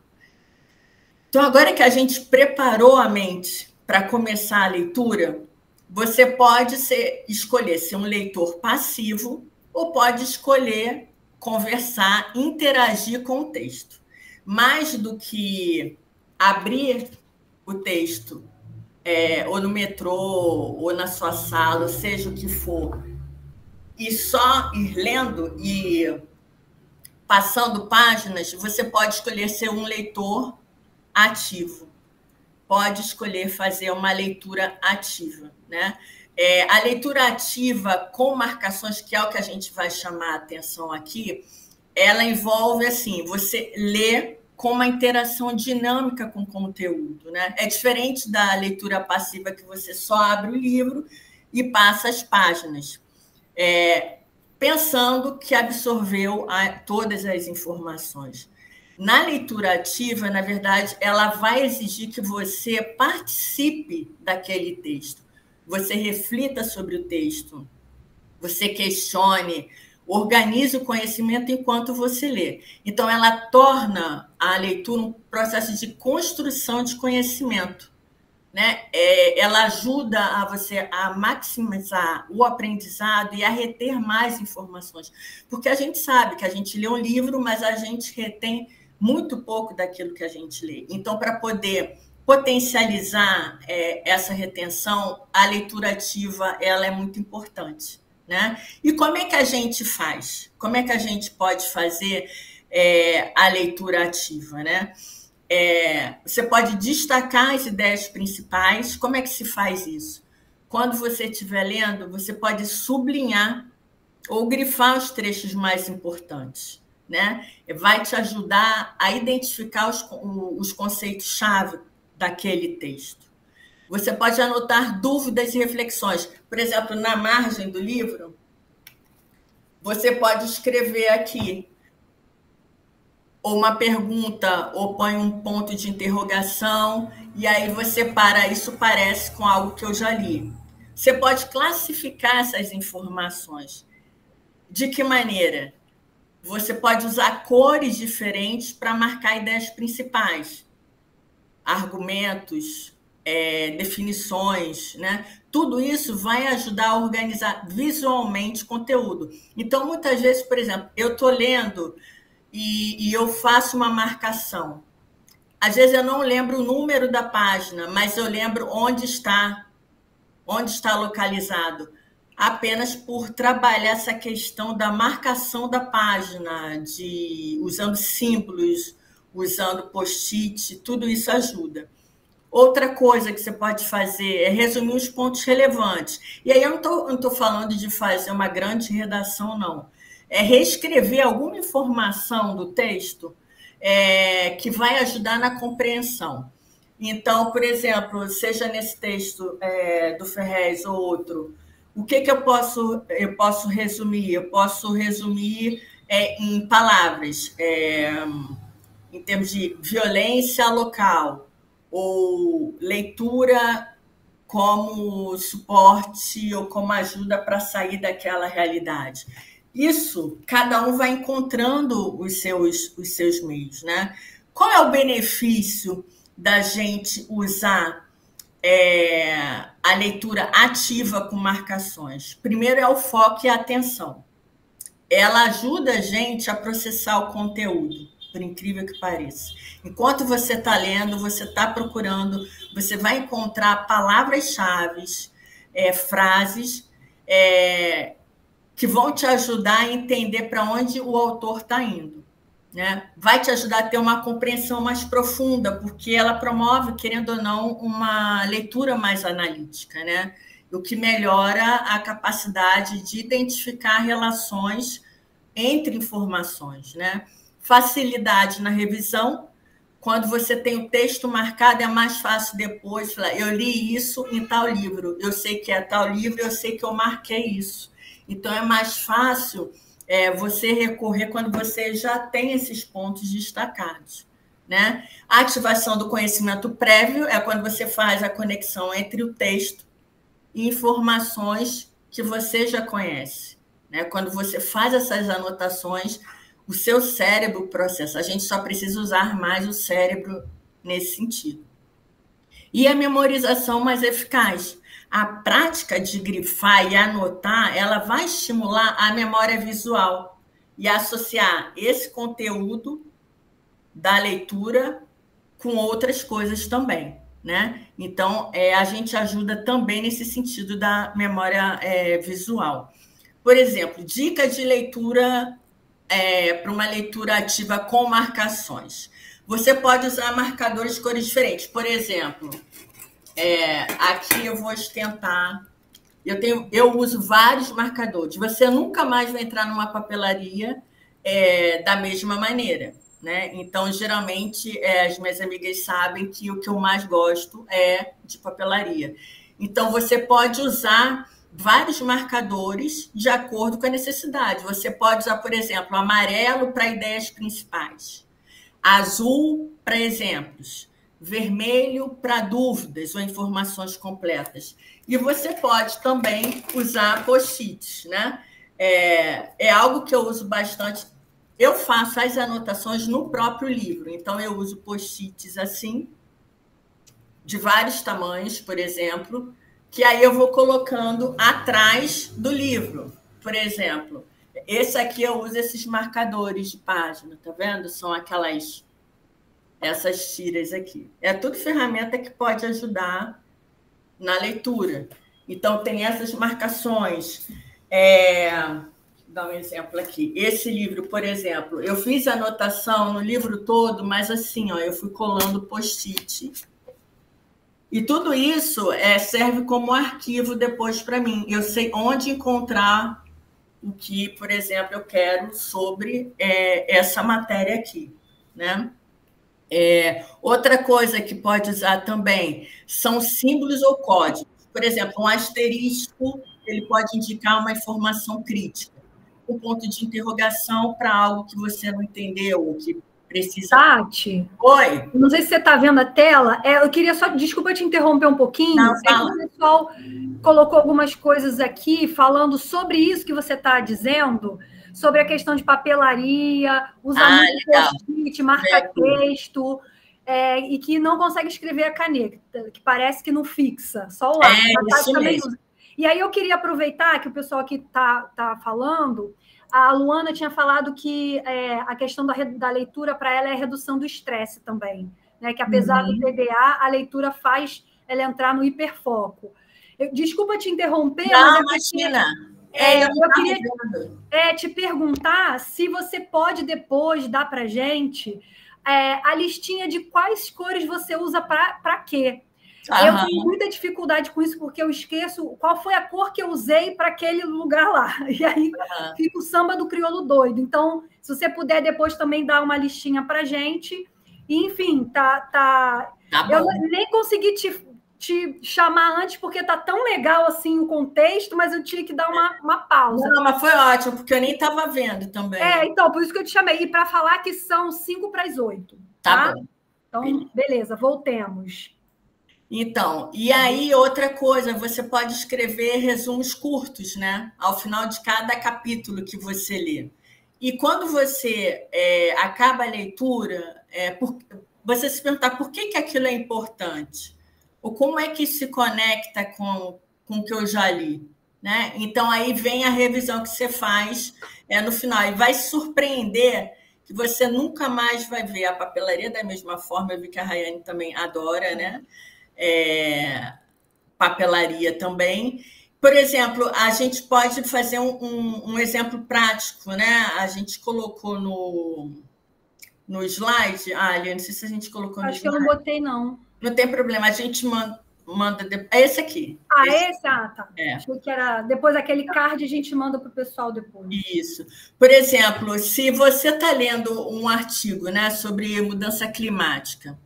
Então, agora que a gente preparou a mente para começar a leitura, você pode escolher ser um leitor passivo ou pode escolher conversar, interagir com o texto. Mais do que abrir o texto ou no metrô, ou na sua sala, seja o que for, e só ir lendo e passando páginas, você pode escolher ser um leitor ativo. Pode escolher fazer uma leitura ativa, né? A leitura ativa com marcações, que é o que a gente vai chamar a atenção aqui, ela envolve, assim, você lê com uma interação dinâmica com o conteúdo, né? É diferente da leitura passiva, que você só abre o livro e passa as páginas, pensando que absorveu todas as informações. Na leitura ativa, na verdade, ela vai exigir que você participe daquele texto, você reflita sobre o texto, você questione, organize o conhecimento enquanto você lê. Então, ela torna a leitura um processo de construção de conhecimento, né? Ela ajuda a você a maximizar o aprendizado e a reter mais informações. Porque a gente sabe que a gente lê um livro, mas a gente retém muito pouco daquilo que a gente lê. Então, para poder potencializar essa retenção, a leitura ativa ela é muito importante, né? E como é que a gente faz? Como é que a gente pode fazer a leitura ativa, né? Você pode destacar as ideias principais. Como é que se faz isso? Quando você estiver lendo, você pode sublinhar ou grifar os trechos mais importantes, né? Vai te ajudar a identificar os conceitos-chave daquele texto. Você pode anotar dúvidas e reflexões. Por exemplo, na margem do livro, você pode escrever aqui ou uma pergunta, ou põe um ponto de interrogação, e aí você para, isso parece com algo que eu já li. Você pode classificar essas informações. De que maneira? Você pode usar cores diferentes para marcar ideias principais, argumentos, definições, né? Tudo isso vai ajudar a organizar visualmente o conteúdo. Então, muitas vezes, por exemplo, eu estou lendo e eu faço uma marcação. Às vezes eu não lembro o número da página, mas eu lembro onde está localizado, apenas por trabalhar essa questão da marcação da página, usando símbolos, usando post-it, tudo isso ajuda. Outra coisa que você pode fazer é resumir os pontos relevantes. E aí eu não estou falando de fazer uma grande redação, não. É reescrever alguma informação do texto que vai ajudar na compreensão. Então, por exemplo, seja nesse texto do Ferrez ou outro, o que eu posso resumir? Eu posso resumir em palavras, em termos de violência local, ou leitura como suporte ou como ajuda para sair daquela realidade. Isso, cada um vai encontrando os seus meios, né? Qual é o benefício da gente usar a leitura ativa com marcações? Primeiro é o foco e a atenção. Ela ajuda a gente a processar o conteúdo, por incrível que pareça. Enquanto você está lendo, você está procurando, você vai encontrar palavras-chave, frases que vão te ajudar a entender para onde o autor está indo, né? Vai te ajudar a ter uma compreensão mais profunda, porque ela promove, querendo ou não, uma leitura mais analítica, né? O que melhora a capacidade de identificar relações entre informações, né? Facilidade na revisão. Quando você tem o texto marcado, é mais fácil depois falar, eu li isso em tal livro, eu sei que é tal livro, eu sei que eu marquei isso. Então, é mais fácil você recorrer quando você já tem esses pontos destacados, né? A ativação do conhecimento prévio é quando você faz a conexão entre o texto e informações que você já conhece, né? Quando você faz essas anotações, o seu cérebro processa. A gente só precisa usar mais o cérebro nesse sentido. E a memorização mais eficaz. A prática de grifar e anotar, ela vai estimular a memória visual e associar esse conteúdo da leitura com outras coisas também, né? Então, a gente ajuda também nesse sentido da memória visual. Por exemplo, dica de leitura para uma leitura ativa com marcações. Você pode usar marcadores de cores diferentes. Por exemplo, aqui eu vou ostentar. Eu uso vários marcadores. Você nunca mais vai entrar numa papelaria da mesma maneira, né? Então, geralmente, as minhas amigas sabem que o que eu mais gosto é de papelaria. Então, você pode usar vários marcadores de acordo com a necessidade. Você pode usar, por exemplo, amarelo para ideias principais, azul para exemplos, vermelho para dúvidas ou informações completas. E você pode também usar post-its, né? É algo que eu uso bastante. Eu faço as anotações no próprio livro, então eu uso post-its assim, de vários tamanhos, por exemplo, que aí eu vou colocando atrás do livro. Por exemplo, esse aqui eu uso esses marcadores de página, tá vendo? São essas tiras aqui. É tudo ferramenta que pode ajudar na leitura. Então, tem essas marcações. Vou dar um exemplo aqui. Esse livro, por exemplo, eu fiz anotação no livro todo, mas assim, ó, eu fui colando post-it. E tudo isso serve como arquivo depois para mim. Eu sei onde encontrar o que, por exemplo, eu quero sobre essa matéria aqui, né? Outra coisa que pode usar também são símbolos ou códigos. Por exemplo, um asterisco, ele pode indicar uma informação crítica. Um ponto de interrogação para algo que você não entendeu, ou que precisa... Tati, Oi? não sei se você está vendo a tela, eu queria só, desculpa te interromper um pouquinho, Não, fala. o pessoal colocou algumas coisas aqui falando sobre isso que você está dizendo, sobre a questão de papelaria, usar muito post-it, marca-texto, e que não consegue escrever a caneta, que parece que não fixa, só o lápis. Isso mesmo. Usa. E aí eu queria aproveitar que o pessoal aqui está falando, a Luana tinha falado que a questão da leitura para ela é a redução do estresse também, né? Que apesar do TDA, a leitura faz ela entrar no hiperfoco. Desculpa te interromper, não, mas imagina. Eu queria te perguntar se você pode depois dar para a gente a listinha de quais cores você usa para quê. Eu tenho muita dificuldade com isso, porque eu esqueço qual foi a cor que eu usei para aquele lugar lá. E aí fica o samba do crioulo doido. Então, se você puder depois também dar uma listinha para a gente. E, enfim, eu nem consegui te chamar antes, porque tá tão legal assim o contexto, mas eu tinha que dar uma pausa. Não, mas foi ótimo, porque eu nem estava vendo também. Então, por isso que eu te chamei. E para falar que são 7:55. Tá bom. Então, beleza, voltemos. Então, e aí outra coisa, você pode escrever resumos curtos, né? Ao final de cada capítulo que você lê. E quando você acaba a leitura, você se perguntar por que aquilo é importante, ou como é que se conecta com o que eu já li, né? Então, aí vem a revisão que você faz no final, e vai se surpreender que você nunca mais vai ver a papelaria da mesma forma. Eu vi que a Rayane também adora, né? Papelaria também. Por exemplo, a gente pode fazer um exemplo prático, né? A gente colocou no slide. Aliane, não sei se a gente colocou no slide. Acho que eu não botei, não. Não tem problema, a gente manda depois. Esse aqui. Esse? Tá. Achei que era... Depois aquele card a gente manda para o pessoal depois. Isso. Por exemplo, se você está lendo um artigo, né, sobre mudança climática,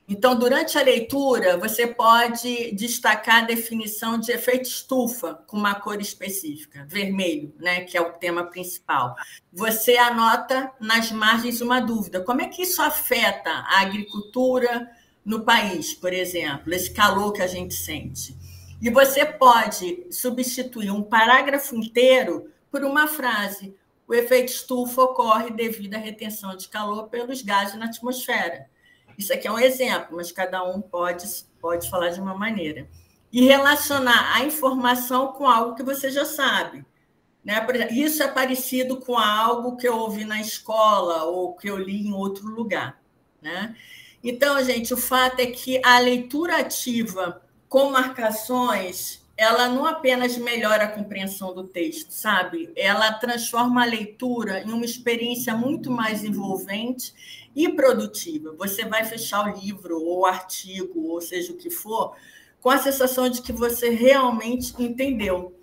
então, durante a leitura, você pode destacar a definição de efeito estufa com uma cor específica, vermelho, né, que é o tema principal. Você anota nas margens uma dúvida. Como é que isso afeta a agricultura no país, por exemplo, esse calor que a gente sente? E você pode substituir um parágrafo inteiro por uma frase. O efeito estufa ocorre devido à retenção de calor pelos gases na atmosfera. Isso aqui é um exemplo, mas cada um pode falar de uma maneira. E relacionar a informação com algo que você já sabe, né? Por exemplo, isso é parecido com algo que eu ouvi na escola ou que eu li em outro lugar, né? Então, gente, o fato é que a leitura ativa com marcações, ela não apenas melhora a compreensão do texto, sabe? Ela transforma a leitura em uma experiência muito mais envolvente e produtiva. Você vai fechar o livro ou o artigo, ou seja o que for, com a sensação de que você realmente entendeu.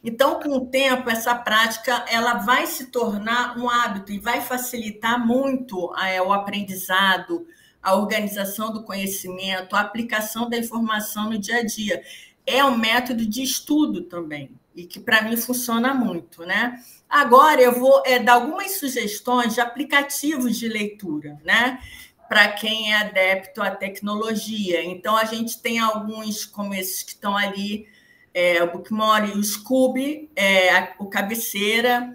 Então, com o tempo, essa prática ela vai se tornar um hábito e vai facilitar muito o aprendizado, a organização do conhecimento, a aplicação da informação no dia a dia. É um método de estudo também, e que, para mim, funciona muito, né? Agora, eu vou dar algumas sugestões de aplicativos de leitura, né? Para quem é adepto à tecnologia. Então, a gente tem alguns, como esses que estão ali, o Bookmore, o Scooby, o Cabeceira,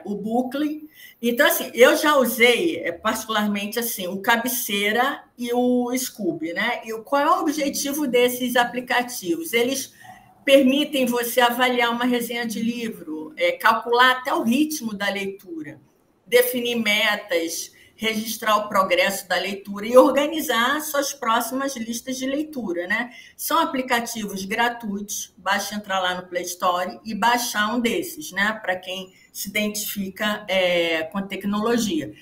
o Bookly. Então, assim, eu já usei, particularmente, assim, o Cabeceira e o Scoob, né? E qual é o objetivo desses aplicativos? Eles permitem você avaliar uma resenha de livro, calcular até o ritmo da leitura, definir metas, registrar o progresso da leitura e organizar suas próximas listas de leitura, né? São aplicativos gratuitos, basta entrar lá no Play Store e baixar um desses, né? Para quem se identifica com tecnologia.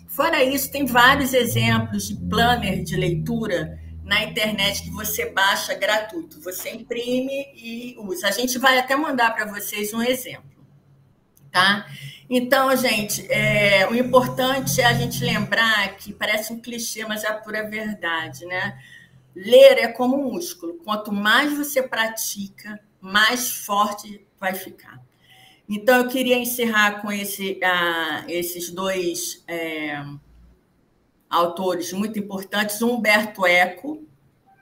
Fora isso, tem vários exemplos de planner de leitura na internet que você baixa gratuito. Você imprime e usa. A gente vai até mandar para vocês um exemplo, tá? Então, gente, o importante é a gente lembrar que parece um clichê, mas é a pura verdade, né? Ler é como um músculo. Quanto mais você pratica, mais forte vai ficar. Então, eu queria encerrar com esses dois autores muito importantes. Humberto Eco,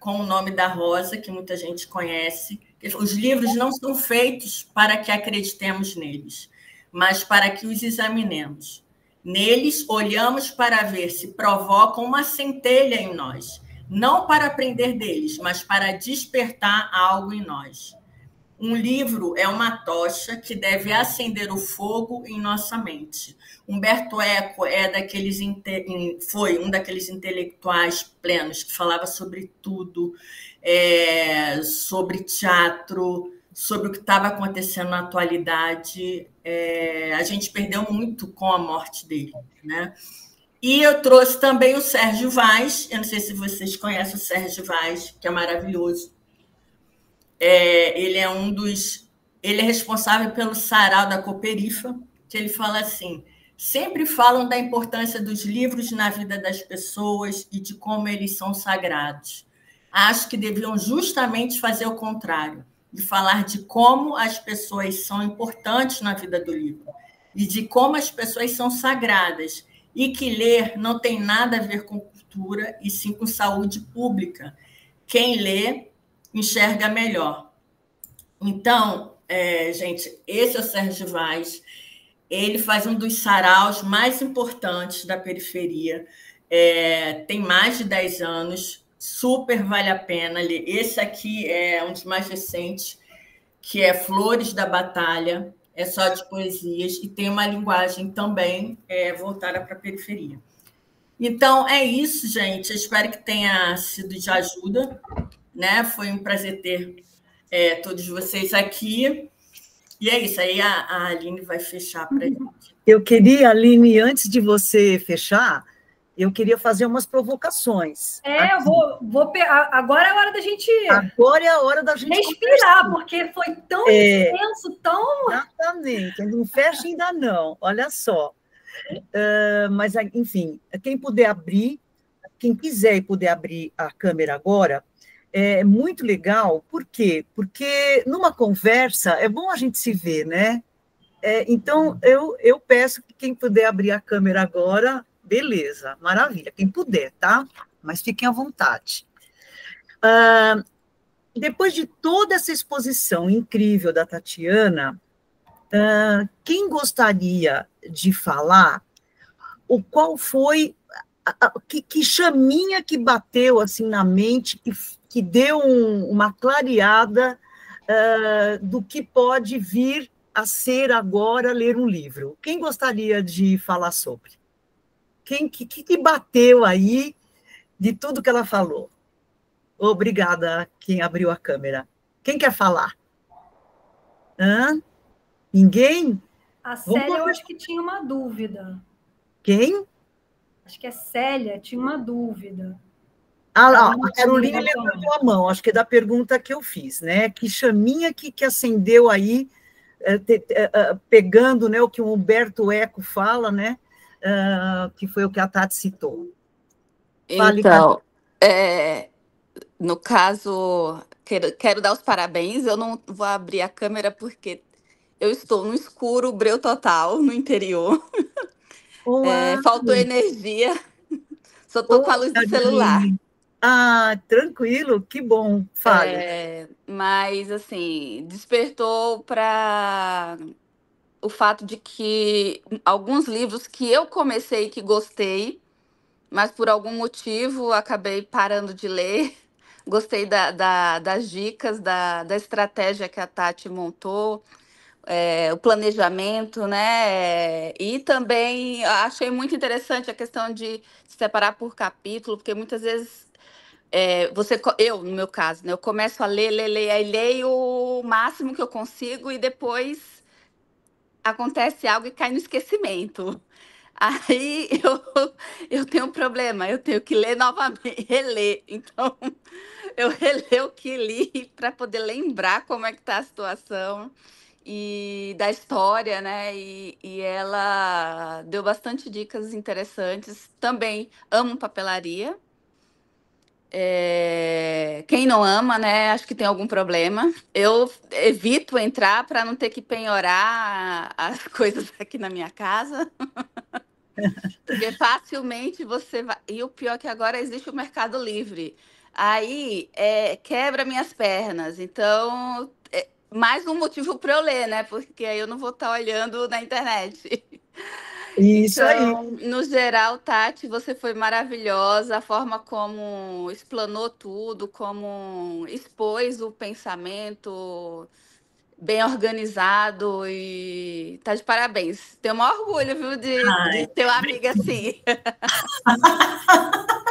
com o nome da Rosa, que muita gente conhece. Os livros não são feitos para que acreditemos neles, mas para que os examinemos. Neles, olhamos para ver se provocam uma centelha em nós, não para aprender deles, mas para despertar algo em nós. Um livro é uma tocha que deve acender o fogo em nossa mente. Humberto Eco foi um daqueles intelectuais plenos que falava sobre tudo, sobre teatro, sobre o que estava acontecendo na atualidade. A gente perdeu muito com a morte dele, né? E eu trouxe também o Sérgio Vaz. Eu não sei se vocês conhecem o Sérgio Vaz, que é maravilhoso. Ele é responsável pelo sarau da Cooperifa, que ele fala assim: sempre falam da importância dos livros na vida das pessoas e de como eles são sagrados. Acho que deviam justamente fazer o contrário, de falar de como as pessoas são importantes na vida do livro e de como as pessoas são sagradas, e que ler não tem nada a ver com cultura e sim com saúde pública. Quem lê enxerga melhor. Então, gente, esse é o Sérgio Vaz. Ele faz um dos saraus mais importantes da periferia. Tem mais de 10 anos, super vale a pena ler. Esse aqui é um dos mais recentes, que é Flores da Batalha, é só de poesias, e tem uma linguagem também voltada para a periferia. Então, é isso, gente. Eu espero que tenha sido de ajuda, né? Foi um prazer ter todos vocês aqui. E é isso, aí a Aline vai fechar para a gente. Eu queria, Aline, antes de você fechar, eu queria fazer umas provocações. Eu vou agora é a hora da gente... Agora é a hora da gente respirar, porque foi tão intenso, tão... Exatamente, não fecha ainda não, olha só. Mas, enfim, quem puder abrir, quem quiser e puder abrir a câmera agora, é muito legal. Por quê? Porque numa conversa é bom a gente se ver, né? Então, eu peço que quem puder abrir a câmera agora, beleza, maravilha, quem puder, tá? Mas fiquem à vontade. Depois de toda essa exposição incrível da Tatiana, quem gostaria de falar qual foi que chaminha que bateu assim na mente, que deu uma clareada do que pode vir a ser agora ler um livro? Quem gostaria de falar sobre? Que bateu aí de tudo que ela falou? Obrigada, quem abriu a câmera. Quem quer falar? Ninguém? A Célia, eu acho que tinha uma dúvida. Quem? Acho que a Célia tinha uma dúvida. A Carolina levantou a mão, acho que é da pergunta que eu fiz, né? Que chaminha que acendeu aí, pegando, né, o que o Humberto Eco fala, né? Que foi o que a Tati citou. Fale, então, no caso, quero dar os parabéns. Eu não vou abrir a câmera porque eu estou no escuro, breu total, no interior. Faltou energia. Só estou com a luz do celular. Tranquilo, que bom. Fale. Mas, assim, despertou para o fato de que alguns livros que eu comecei e que gostei, mas por algum motivo acabei parando de ler. Gostei das dicas, da estratégia que a Tati montou, o planejamento, né? E também achei muito interessante a questão de se separar por capítulo, porque muitas vezes eu, no meu caso, né, eu começo a ler, aí leio o máximo que eu consigo e depois acontece algo e cai no esquecimento. Aí eu tenho um problema, eu tenho que ler novamente, reler. Então, eu releio o que li para poder lembrar como é que está a situação e da história, né? E ela deu bastante dicas interessantes. Também amo papelaria. Quem não ama, né? Acho que tem algum problema. Eu evito entrar para não ter que penhorar as coisas aqui na minha casa. Porque facilmente você vai. E o pior é que agora existe o Mercado Livre. Aí quebra minhas pernas. Então, mais um motivo para eu ler, né? Porque aí eu não vou estar olhando na internet. Isso aí. Então, no geral, Tati, você foi maravilhosa. A forma como explanou tudo, como expôs o pensamento, bem organizado e tá de parabéns. Tenho o maior orgulho, viu, de ter uma amiga assim.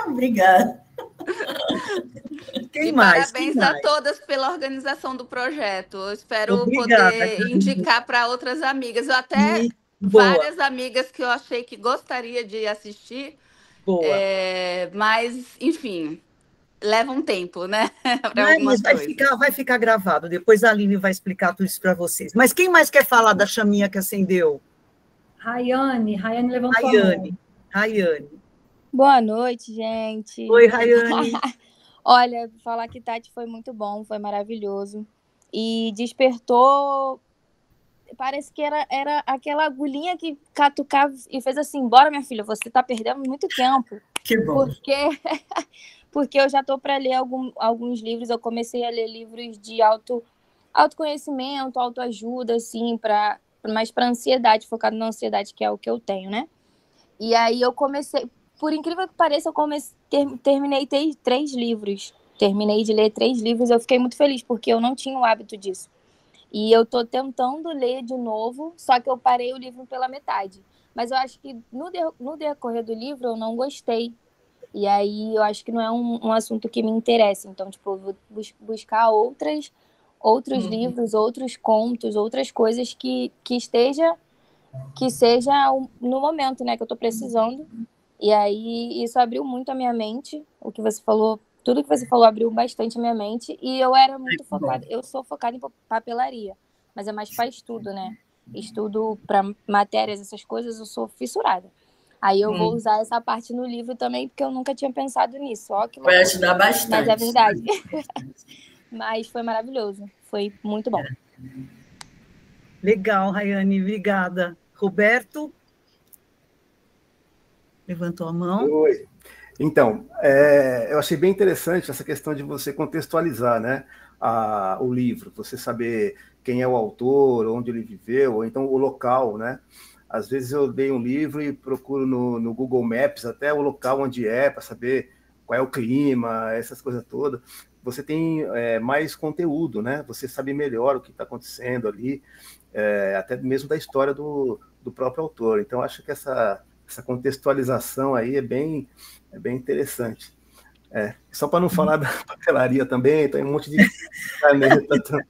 Obrigada. Quem mais? Parabéns a todas pela organização do projeto. Eu espero Obrigada, poder Karine. indicar para outras amigas. Eu até várias amigas que eu achei que gostaria de assistir. Boa. Mas, enfim, leva um tempo, né? Mas vai ficar gravado. Depois a Aline vai explicar tudo isso para vocês. Mas quem mais quer falar da chaminha que acendeu? Rayane levantou a mão. Rayane. Boa noite, gente. Oi, Rayane. Olha, falar que Tati foi muito bom, foi maravilhoso. E despertou... Parece que era aquela agulhinha que catucava e fez assim, bora, minha filha, você tá perdendo muito tempo. Que bom. Porque eu já tô para ler alguns livros, eu comecei a ler livros de autoconhecimento, autoajuda, assim, mais para ansiedade, focado na ansiedade, que é o que eu tenho, né? E aí eu comecei... Por incrível que pareça, eu terminei 3 livros. Terminei de ler 3 livros, eu fiquei muito feliz, porque eu não tinha o hábito disso. E eu tô tentando ler de novo, só que eu parei o livro pela metade. Mas eu acho que no decorrer do livro eu não gostei. E aí eu acho que não é um assunto que me interessa. Então, tipo, eu vou buscar outros livros, outros contos, outras coisas que seja no momento, né, que eu tô precisando. E aí, isso abriu muito a minha mente, o que você falou, tudo que você falou abriu bastante a minha mente, e eu era muito focada, eu sou focada em papelaria, mas é mais para estudo, né? Estudo para matérias, essas coisas, eu sou fissurada. Aí eu vou usar essa parte no livro também, porque eu nunca tinha pensado nisso. Ó, que vai ajudar bastante. Mas é verdade. Mas foi maravilhoso, foi muito bom. Legal, Rayane, obrigada. Roberto? Levantou a mão. Oi. Então, eu achei bem interessante essa questão de você contextualizar, né, o livro, você saber quem é o autor, onde ele viveu, ou então o local, né? Às vezes eu leio um livro e procuro no Google Maps até o local onde para saber qual é o clima, essas coisas todas. Você tem mais conteúdo, né? Você sabe melhor o que está acontecendo ali, até mesmo da história do próprio autor. Então, acho que essa contextualização aí é bem interessante. Só para não falar da papelaria também, tem um monte de caneta.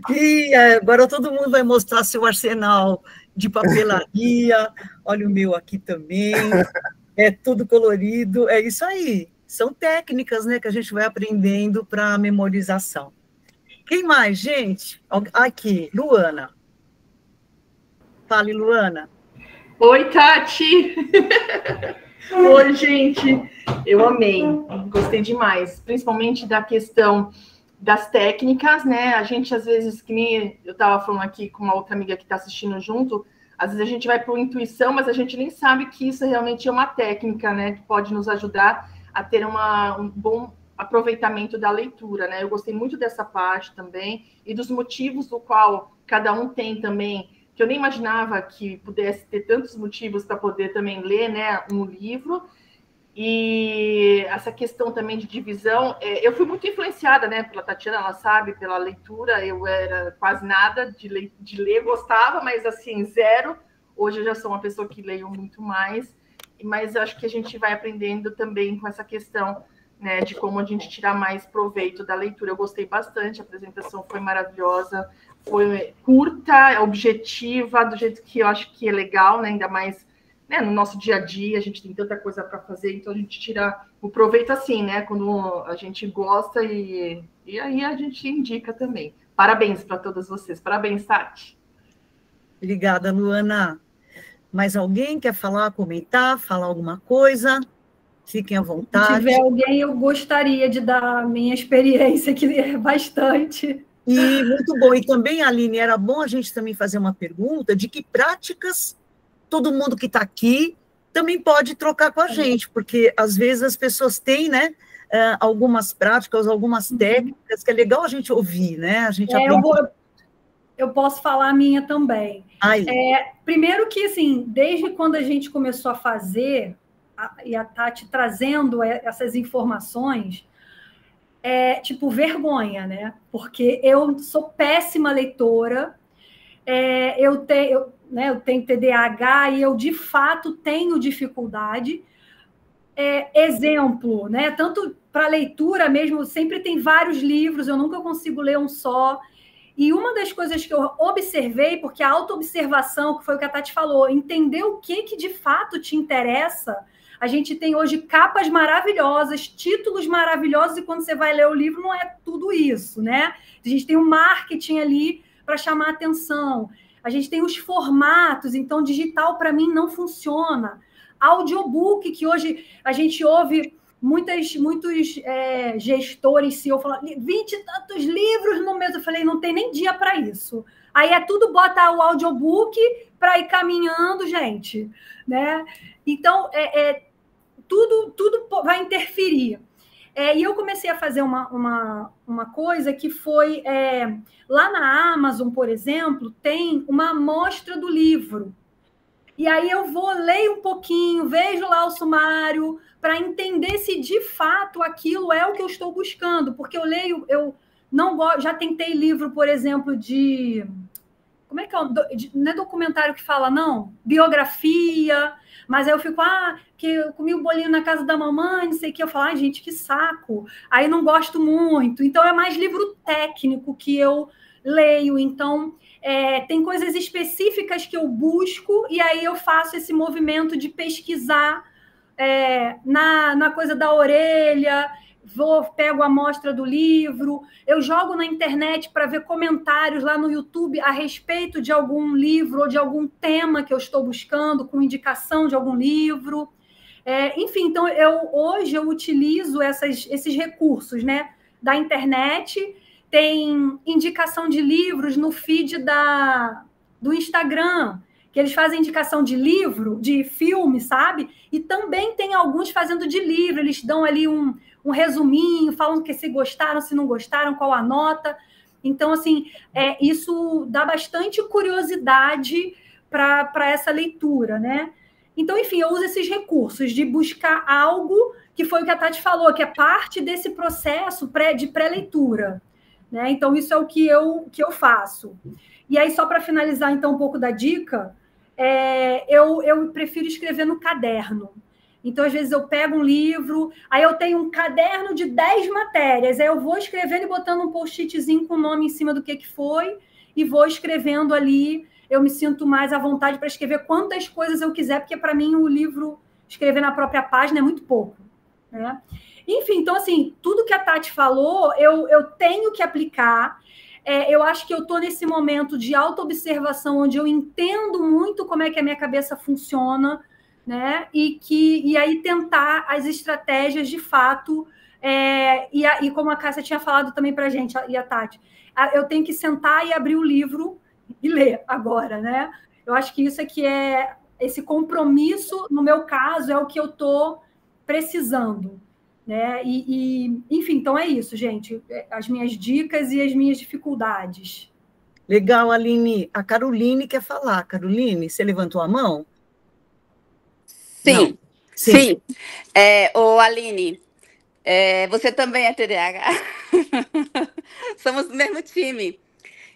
E agora todo mundo vai mostrar seu arsenal de papelaria. Olha o meu aqui também. É tudo colorido. É isso aí. São técnicas, né, que a gente vai aprendendo para memorização. Quem mais, gente? Aqui, Luana. Fale, Luana. Oi, Tati! Oi, gente! Eu amei, gostei demais, principalmente da questão das técnicas, né? A gente, às vezes, que nem eu estava falando aqui com uma outra amiga que está assistindo junto, às vezes a gente vai por intuição, mas a gente nem sabe que isso realmente é uma técnica, né? Que pode nos ajudar a ter um bom aproveitamento da leitura, né? Eu gostei muito dessa parte também, e dos motivos do qual cada um tem também que eu nem imaginava que pudesse ter tantos motivos para poder também ler, né, um livro. E essa questão também de divisão, eu fui muito influenciada, né, pela Tatiana, ela sabe, pela leitura. Eu era quase nada de ler, gostava, mas assim, zero. Hoje eu já sou uma pessoa que leio muito mais, mas acho que a gente vai aprendendo também com essa questão, né, de como a gente tirar mais proveito da leitura. Eu gostei bastante, a apresentação foi maravilhosa, foi curta, objetiva, do jeito que eu acho que é legal, né, ainda mais, né, no nosso dia a dia, a gente tem tanta coisa para fazer, então a gente tira o proveito assim, né, quando a gente gosta e aí a gente indica também. Parabéns para todas vocês. Parabéns, Tati. Obrigada, Luana. Mais alguém quer falar, comentar, falar alguma coisa? Fiquem à vontade. Se tiver alguém, eu gostaria de dar a minha experiência, que é bastante. E muito bom. E também, Aline, era bom a gente também fazer uma pergunta de que práticas todo mundo que está aqui também pode trocar com a gente, porque às vezes as pessoas têm, né, algumas práticas, algumas técnicas que é legal a gente ouvir, né? A gente eu posso falar a minha também. Primeiro que, assim, desde quando a gente começou a fazer, e a Tati trazendo essas informações, tipo, vergonha, né? Porque eu sou péssima leitora, eu tenho TDAH e eu, de fato, tenho dificuldade. Exemplo, né? Tanto para leitura mesmo, sempre tem vários livros, eu nunca consigo ler um só. E uma das coisas que eu observei, porque a autoobservação, que foi o que a Tati falou, entender o que de fato te interessa. A gente tem hoje capas maravilhosas, títulos maravilhosos, e quando você vai ler o livro não é tudo isso, né? A gente tem o marketing ali para chamar a atenção. A gente tem os formatos, então digital para mim não funciona. Audiobook, que hoje a gente ouve muitos gestores, CEO, falando 20 e tantos livros no mês. Eu falei, não tem nem dia para isso. Aí tudo bota o audiobook para ir caminhando, gente, né? Então, tudo vai interferir. E eu comecei a fazer uma coisa que foi... lá na Amazon, por exemplo, tem uma amostra do livro. E aí eu vou, leio um pouquinho, vejo lá o sumário, para entender se de fato aquilo é o que eu estou buscando. Porque eu leio, eu não gosto... Já tentei livro, por exemplo, de... Como é que é? Não é documentário que fala, não? Biografia... Mas aí eu fico, que eu comi o bolinho na casa da mamãe, não sei o que. Eu falo, gente, que saco. Aí não gosto muito. Então, é mais livro técnico que eu leio. Então, tem coisas específicas que eu busco e aí eu faço esse movimento de pesquisar na coisa da orelha, pego a amostra do livro, eu jogo na internet para ver comentários lá no YouTube a respeito de algum livro ou de algum tema que eu estou buscando, com indicação de algum livro. Enfim, então hoje eu utilizo esses recursos, né, da internet. Tem indicação de livros no feed do Instagram, que eles fazem indicação de livro, de filme, sabe? E também tem alguns fazendo de livro, eles dão ali um resuminho, falam que se gostaram, se não gostaram, qual a nota. Então, assim, isso dá bastante curiosidade para essa leitura, né? Então, enfim, eu uso esses recursos de buscar algo que foi o que a Tati falou, que é parte desse processo de pré-leitura, né? Então, isso é o que eu faço. E aí, só para finalizar, então, um pouco da dica, eu prefiro escrever no caderno. Então, às vezes, eu pego um livro, aí eu tenho um caderno de 10 matérias, aí eu vou escrevendo e botando um post-itzinho com o nome em cima do que foi, e vou escrevendo ali. Eu me sinto mais à vontade para escrever quantas coisas eu quiser, porque, para mim, o livro, escrever na própria página é muito pouco, né? Enfim, então, assim, tudo que a Tati falou, eu tenho que aplicar. Eu acho que eu estou nesse momento de autoobservação, onde eu entendo muito como é que a minha cabeça funciona, né? E aí tentar as estratégias de fato, e como a Cássia tinha falado também para a gente, e a Tati, eu tenho que sentar e abrir o livro e ler agora, né? Eu acho que isso aqui esse compromisso, no meu caso, é o que eu estou precisando, né? Enfim, então é isso, gente, as minhas dicas e as minhas dificuldades. Legal, Aline. A Caroline quer falar. Caroline, você levantou a mão? Sim, Não. Sim. Ô, Aline, você também é TDAH? Somos do mesmo time.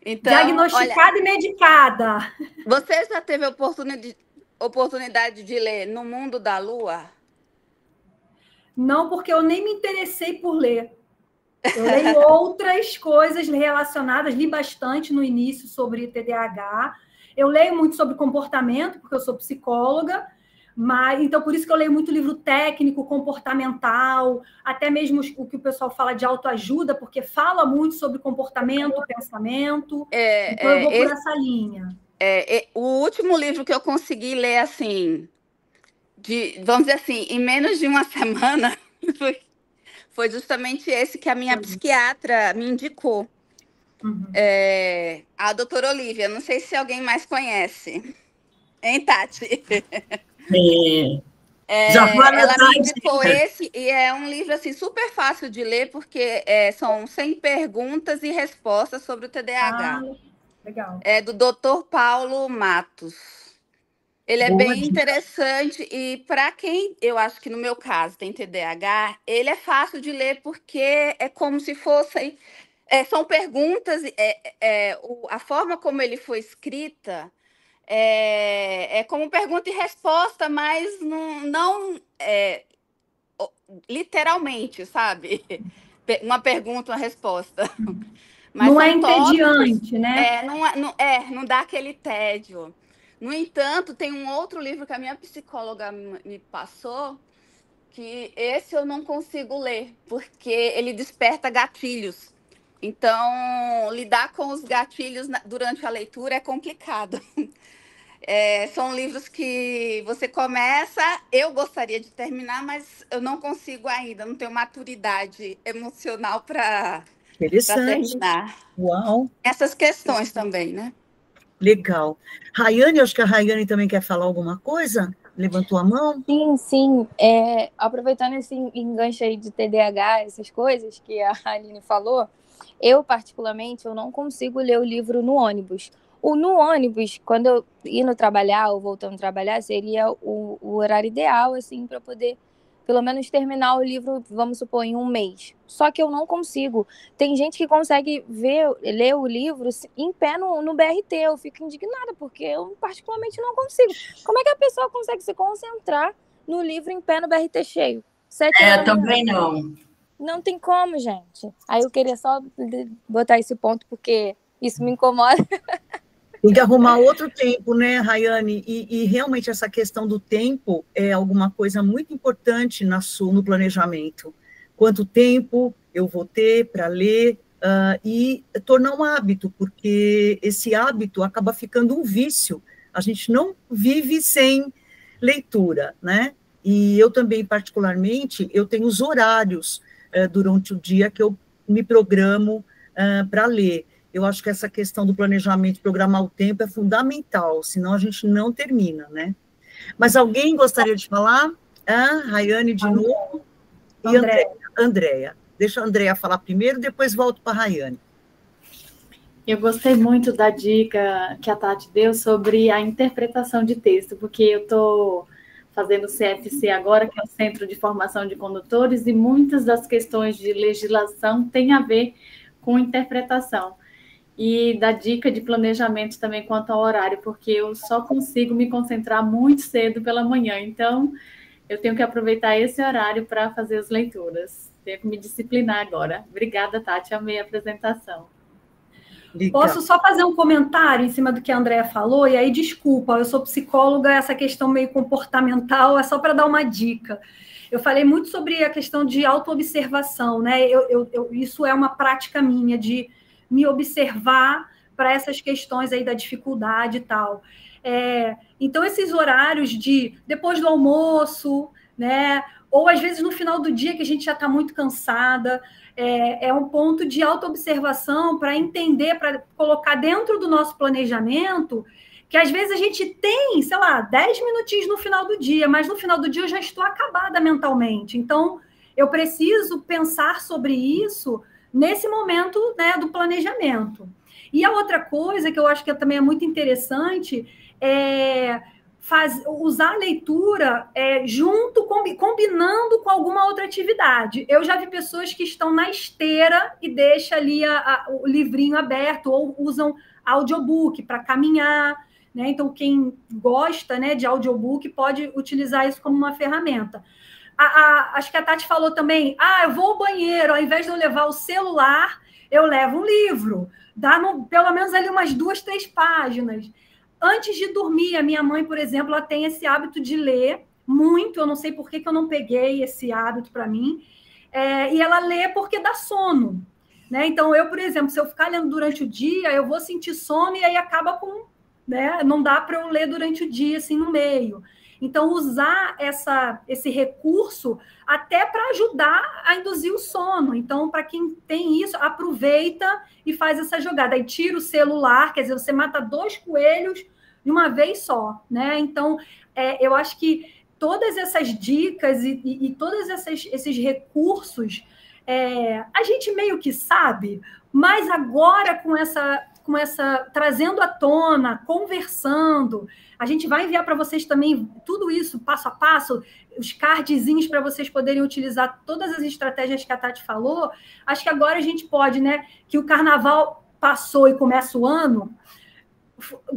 Então, diagnosticada e medicada. Você já teve a oportunidade de ler No Mundo da Lua? Não, porque eu nem me interessei por ler. Eu leio outras coisas relacionadas, li bastante no início sobre TDAH. Eu leio muito sobre comportamento, porque eu sou psicóloga, mas então por isso que eu leio muito livro técnico, comportamental, até mesmo o que o pessoal fala de autoajuda, porque fala muito sobre comportamento, pensamento. Então eu vou por essa linha. O último livro que eu consegui ler, assim, vamos dizer assim, em menos de uma semana, foi justamente esse que a minha psiquiatra me indicou. Uhum. A doutora Olivia, não sei se alguém mais conhece. Hein, Tati? Ela me indicou esse, e é um livro assim, super fácil de ler, porque são 100 perguntas e respostas sobre o TDAH. Legal. É do Dr. Paulo Matos. Ele é bem interessante, e para quem, eu acho que no meu caso, tem TDAH, ele é fácil de ler, porque é como se fossem... são perguntas, a forma como ele foi escrita é como pergunta e resposta, mas não literalmente, sabe? Uma pergunta, uma resposta. Mas não é entediante, né? Não dá aquele tédio. No entanto, tem um outro livro que a minha psicóloga me passou, que esse eu não consigo ler, porque ele desperta gatilhos. Então, lidar com os gatilhos durante a leitura é complicado. São livros que você começa, eu gostaria de terminar, mas eu não consigo ainda, não tenho maturidade emocional para terminar. Uau! Essas questões também, né? Legal. Rayane, acho que a Rayane também quer falar alguma coisa? Levantou a mão? Sim. Aproveitando esse enganche aí de TDAH, essas coisas que a Aline falou, eu, particularmente, eu não consigo ler o livro no ônibus. No ônibus, quando eu indo trabalhar ou voltando a trabalhar, seria o horário ideal, assim, para poder, pelo menos, terminar o livro, vamos supor, em um mês. Só que eu não consigo. Tem gente que consegue ler o livro em pé no BRT. Eu fico indignada, porque eu, particularmente, não consigo. Como é que a pessoa consegue se concentrar no livro em pé no BRT cheio? 7 horas da manhã. Também não. Não tem como, gente. Aí eu queria só botar esse ponto, porque isso me incomoda. Tem que arrumar outro tempo, né, Rayane? E realmente essa questão do tempo é alguma coisa muito importante no planejamento. Quanto tempo eu vou ter para ler e tornar um hábito, porque esse hábito acaba ficando um vício. A gente não vive sem leitura, né? E eu também, particularmente, eu tenho os horários durante o dia que eu me programo para ler. Eu acho que essa questão do planejamento, programar o tempo é fundamental, senão a gente não termina, né? Mas alguém gostaria de falar? Rayane de novo e Andréia. Deixa a Andréia falar primeiro, depois volto para a Rayane. Eu gostei muito da dica que a Tati deu sobre a interpretação de texto, porque eu estou fazendo o CFC agora, que é o Centro de Formação de Condutores, e muitas das questões de legislação têm a ver com interpretação. E da dica de planejamento também quanto ao horário, porque eu só consigo me concentrar muito cedo pela manhã, então eu tenho que aproveitar esse horário para fazer as leituras. Tenho que me disciplinar agora. Obrigada, Tati, amei a apresentação. Posso só fazer um comentário em cima do que a Andréa falou? E aí, desculpa, eu sou psicóloga, essa questão meio comportamental é só para dar uma dica. Eu falei muito sobre a questão de autoobservação, né? Isso é uma prática minha de me observar para essas questões aí da dificuldade e tal. Então, esses horários de depois do almoço, né? Ou às vezes no final do dia que a gente já está muito cansada, é um ponto de autoobservação para entender, para colocar dentro do nosso planejamento, que às vezes a gente tem, sei lá, 10 minutinhos no final do dia, mas no final do dia eu já estou acabada mentalmente. Então, eu preciso pensar sobre isso, nesse momento, né, do planejamento. E a outra coisa que eu acho que também é muito interessante é usar a leitura combinando com alguma outra atividade. Eu já vi pessoas que estão na esteira e deixam ali o livrinho aberto, ou usam audiobook para caminhar, né? Então, quem gosta, né, de audiobook pode utilizar isso como uma ferramenta. Acho que a Tati falou também, eu vou ao banheiro, ao invés de eu levar o celular, eu levo um livro. Dá pelo menos ali umas 2, 3 páginas. Antes de dormir, a minha mãe, por exemplo, ela tem esse hábito de ler muito. Eu não sei por que eu não peguei esse hábito para mim. E ela lê porque dá sono, né? Então, eu, por exemplo, se eu ficar lendo durante o dia, eu vou sentir sono e aí acaba com... né? Não dá para eu ler durante o dia, assim, no meio. Então, usar esse recurso até para ajudar a induzir o sono. Então, para quem tem isso, aproveita e faz essa jogada. Aí tira o celular, quer dizer, você mata 2 coelhos de uma vez só, né? Então, eu acho que todas essas dicas e todos esses recursos, a gente meio que sabe, mas agora com essa trazendo à tona, conversando, a gente vai enviar para vocês também tudo isso, passo a passo, os cardzinhos para vocês poderem utilizar todas as estratégias que a Tati falou. Acho que agora a gente pode, né, que o carnaval passou e começa o ano,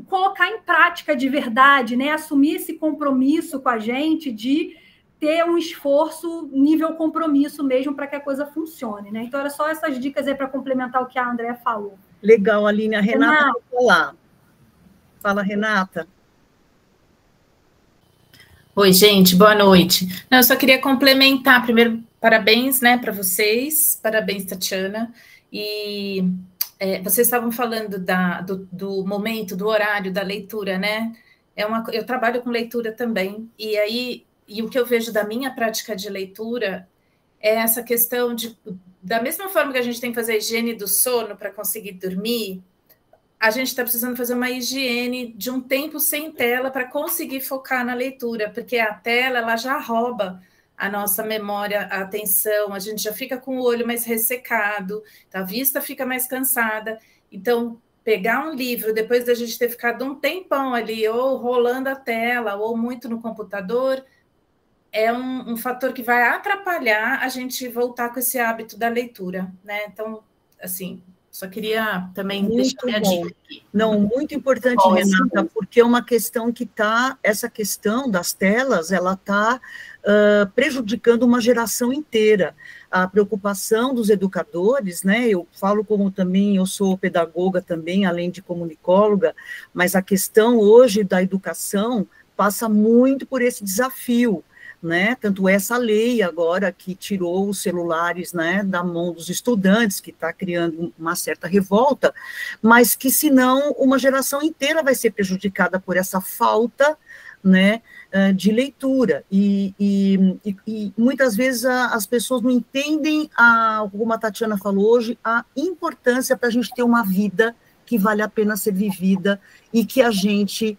colocar em prática de verdade, né, assumir esse compromisso com a gente de ter um esforço nível compromisso mesmo para que a coisa funcione, né? Então, era só essas dicas aí para complementar o que a Andréa falou. Legal, Aline. A Renata vai falar. Fala, Renata. Oi, gente, boa noite. Não, eu só queria complementar. Primeiro, parabéns, né, para vocês. Parabéns, Tatiana. E vocês estavam falando do momento, do horário da leitura, né? Eu trabalho com leitura também. E o que eu vejo da minha prática de leitura é essa questão da mesma forma que a gente tem que fazer a higiene do sono para conseguir dormir, a gente está precisando fazer uma higiene de um tempo sem tela para conseguir focar na leitura, porque a tela ela já rouba a nossa memória, a atenção, a gente já fica com o olho mais ressecado, a vista fica mais cansada. Então, pegar um livro, depois da gente ter ficado um tempão ali, ou rolando a tela, ou muito no computador, é um fator que vai atrapalhar a gente voltar com esse hábito da leitura, né? Então, assim, só queria também deixar minha dica aqui. Não, muito importante, Renata, porque é uma questão que essa questão das telas, ela está prejudicando uma geração inteira. A preocupação dos educadores, né? Eu falo como também, eu sou pedagoga também, além de comunicóloga, mas a questão hoje da educação passa muito por esse desafio, né? Tanto essa lei agora que tirou os celulares, né, da mão dos estudantes, que está criando uma certa revolta, mas que senão uma geração inteira vai ser prejudicada por essa falta, né, de leitura, e muitas vezes as pessoas não entendem, como a Tatiana falou hoje, a importância para a gente ter uma vida que vale a pena ser vivida e que a gente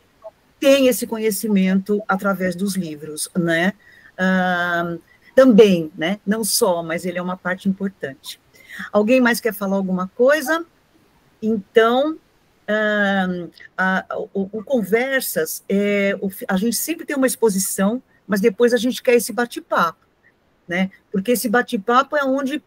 tem esse conhecimento através dos livros, né? Também, né? Não só, mas ele é uma parte importante. Alguém mais quer falar alguma coisa? Então, o Conversas, a gente sempre tem uma exposição, mas depois a gente quer esse bate-papo, né? Porque esse bate-papo é onde,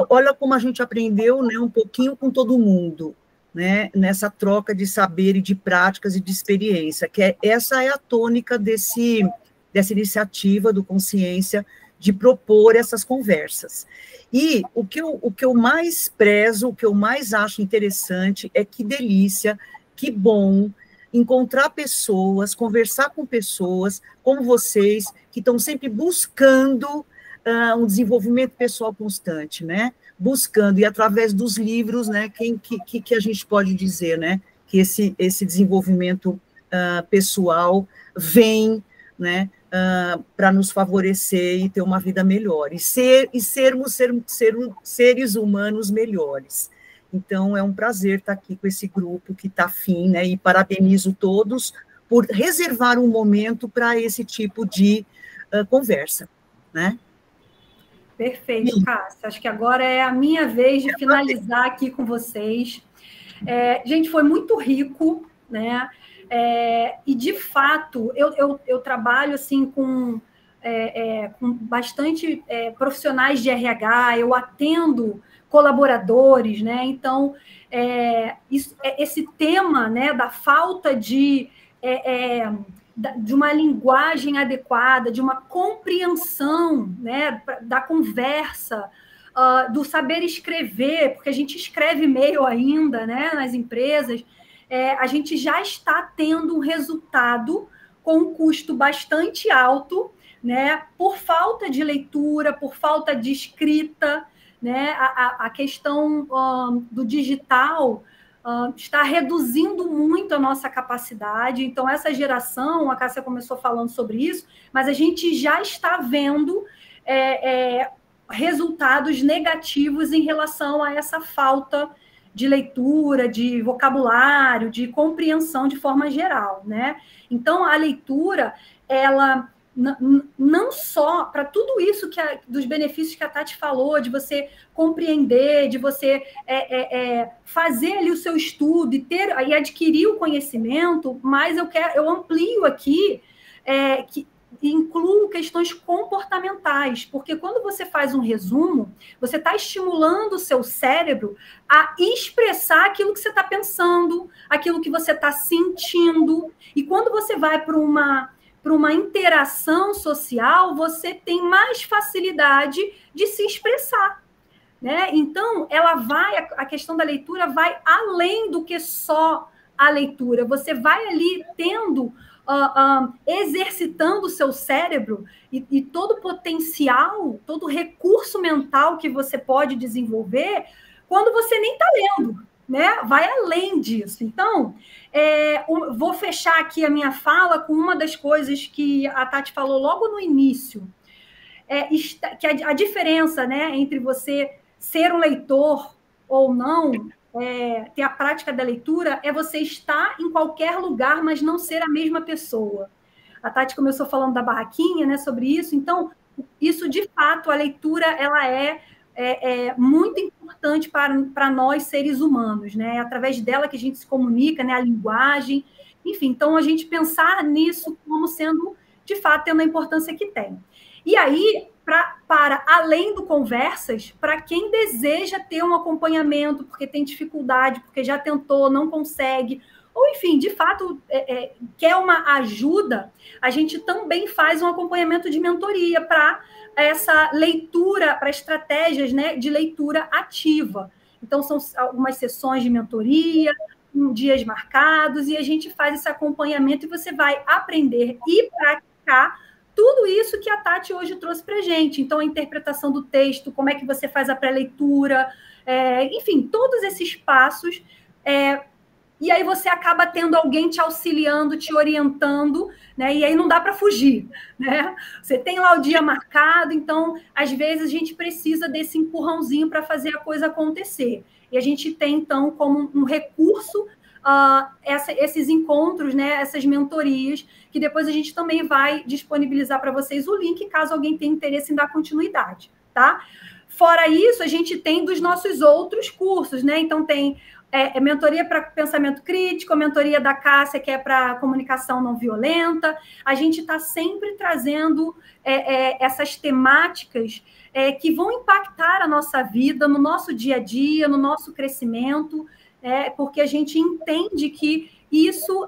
olha como a gente aprendeu, né, um pouquinho com todo mundo, né, nessa troca de saber e de práticas e de experiência, que essa é a tônica dessa iniciativa do Consciência, de propor essas conversas. E o que eu mais prezo, o que eu mais acho interessante é que delícia, que bom encontrar pessoas, conversar com pessoas como vocês, que estão sempre buscando um desenvolvimento pessoal constante, né? Buscando, e através dos livros, né, que a gente pode dizer, né, que esse desenvolvimento pessoal vem, né, para nos favorecer e ter uma vida melhor, e sermos seres humanos melhores. Então, é um prazer estar aqui com esse grupo que está afim, né, e parabenizo todos por reservar um momento para esse tipo de conversa, né? Perfeito, Cássia. Acho que agora é a minha vez de finalizar aqui com vocês. Gente, foi muito rico, né? E, de fato, eu trabalho assim com bastante profissionais de RH, eu atendo colaboradores, né? Então, esse tema, né, da falta de uma linguagem adequada, de uma compreensão, né, da conversa, do saber escrever, porque a gente escreve e-mail ainda, né, nas empresas, a gente já está tendo um resultado com um custo bastante alto, né, por falta de leitura, por falta de escrita, né, a questão do digital está reduzindo muito a nossa capacidade. Então, essa geração, a Cássia começou falando sobre isso, mas a gente já está vendo resultados negativos em relação a essa falta de leitura, de vocabulário, de compreensão de forma geral, né? Então, a leitura, ela não só para tudo isso dos benefícios que a Tati falou, de você compreender, de você fazer ali o seu estudo e adquirir o conhecimento, mas eu amplio aqui que incluo questões comportamentais, porque quando você faz um resumo, você está estimulando o seu cérebro a expressar aquilo que você está pensando, aquilo que você está sentindo, e quando você vai para uma interação social, você tem mais facilidade de se expressar, né? Então, a questão da leitura vai além do que só a leitura. Você vai ali tendo, exercitando o seu cérebro e todo o potencial, todo o recurso mental que você pode desenvolver quando você nem está lendo, né? Vai além disso. Então, vou fechar aqui a minha fala com uma das coisas que a Tati falou logo no início, que a diferença, né, entre você ser um leitor ou não, ter a prática da leitura, é você estar em qualquer lugar, mas não ser a mesma pessoa. A Tati começou falando da barraquinha, né, sobre isso. Então, isso, de fato, a leitura, ela é muito importante para nós, seres humanos, né? É através dela que a gente se comunica, né? A linguagem, enfim. Então, a gente pensar nisso como sendo, de fato, tendo a importância que tem. E aí, para além do conversas, para quem deseja ter um acompanhamento, porque tem dificuldade, porque já tentou, não consegue, ou, enfim, de fato, quer uma ajuda, a gente também faz um acompanhamento de mentoria para essa leitura, para estratégias, né, de leitura ativa. Então, são algumas sessões de mentoria, dias marcados, e a gente faz esse acompanhamento e você vai aprender e praticar tudo isso que a Tati hoje trouxe para a gente. Então, a interpretação do texto, como é que você faz a pré-leitura, enfim, todos esses passos. E aí você acaba tendo alguém te auxiliando, te orientando, né? E aí não dá para fugir, né? Você tem lá o dia marcado, então, às vezes, a gente precisa desse empurrãozinho para fazer a coisa acontecer. E a gente tem, então, como um recurso, esses encontros, né? Essas mentorias, que depois a gente também vai disponibilizar para vocês o link, caso alguém tenha interesse em dar continuidade, tá? Fora isso, a gente tem dos nossos outros cursos, né? Então, tem mentoria para pensamento crítico, a mentoria da Cássia, que é para comunicação não violenta. A gente está sempre trazendo essas temáticas que vão impactar a nossa vida, no nosso dia a dia, no nosso crescimento, porque a gente entende que isso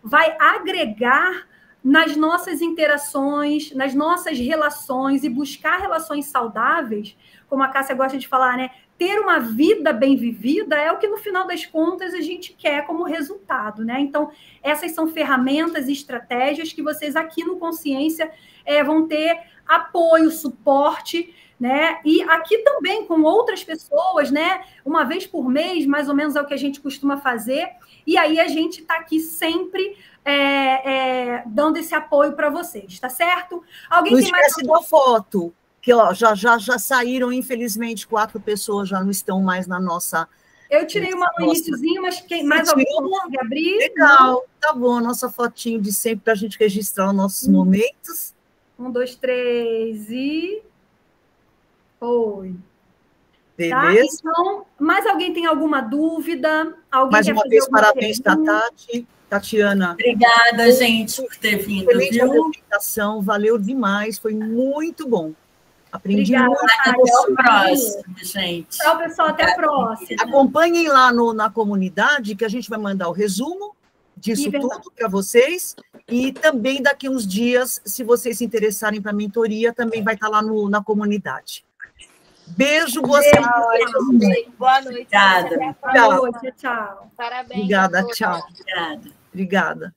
vai agregar nas nossas interações, nas nossas relações, e buscar relações saudáveis, como a Cássia gosta de falar, né? Ter uma vida bem vivida é o que, no final das contas, a gente quer como resultado, né? Então, essas são ferramentas e estratégias que vocês aqui no Consciência vão ter apoio, suporte, né? E aqui também com outras pessoas, né? Uma vez por mês, mais ou menos, é o que a gente costuma fazer. E aí a gente está aqui sempre dando esse apoio para vocês, tá certo? Alguém não tem mais esquece da foto, que ó, já saíram, infelizmente, 4 pessoas já não estão mais na nossa... Eu tirei uma no iniciozinho, mas mais alguém consegue abrir? Legal, não? Tá bom, nossa fotinho de sempre para a gente registrar os nossos momentos. 1, 2, 3 e... Foi. Beleza? Tá? Então, mais alguém tem alguma dúvida? Alguém Mais quer uma fazer vez, alguma parabéns para pergunta? Tati. Tatiana. Obrigada, gente, por ter vindo, Excelente viu? apresentação, valeu demais, foi muito bom. Aprendi Obrigada, muito. Tati. Até o próximo, gente. Tchau, pessoal. Até a próxima. Acompanhem lá na comunidade, que a gente vai mandar o resumo disso tudo para vocês. E também daqui uns dias, se vocês se interessarem para a mentoria, também vai estar lá na comunidade. Beijo, boa noite. Boa noite. Obrigada. Boa noite, tchau. Parabéns. Obrigada, tchau. Obrigada. Obrigada.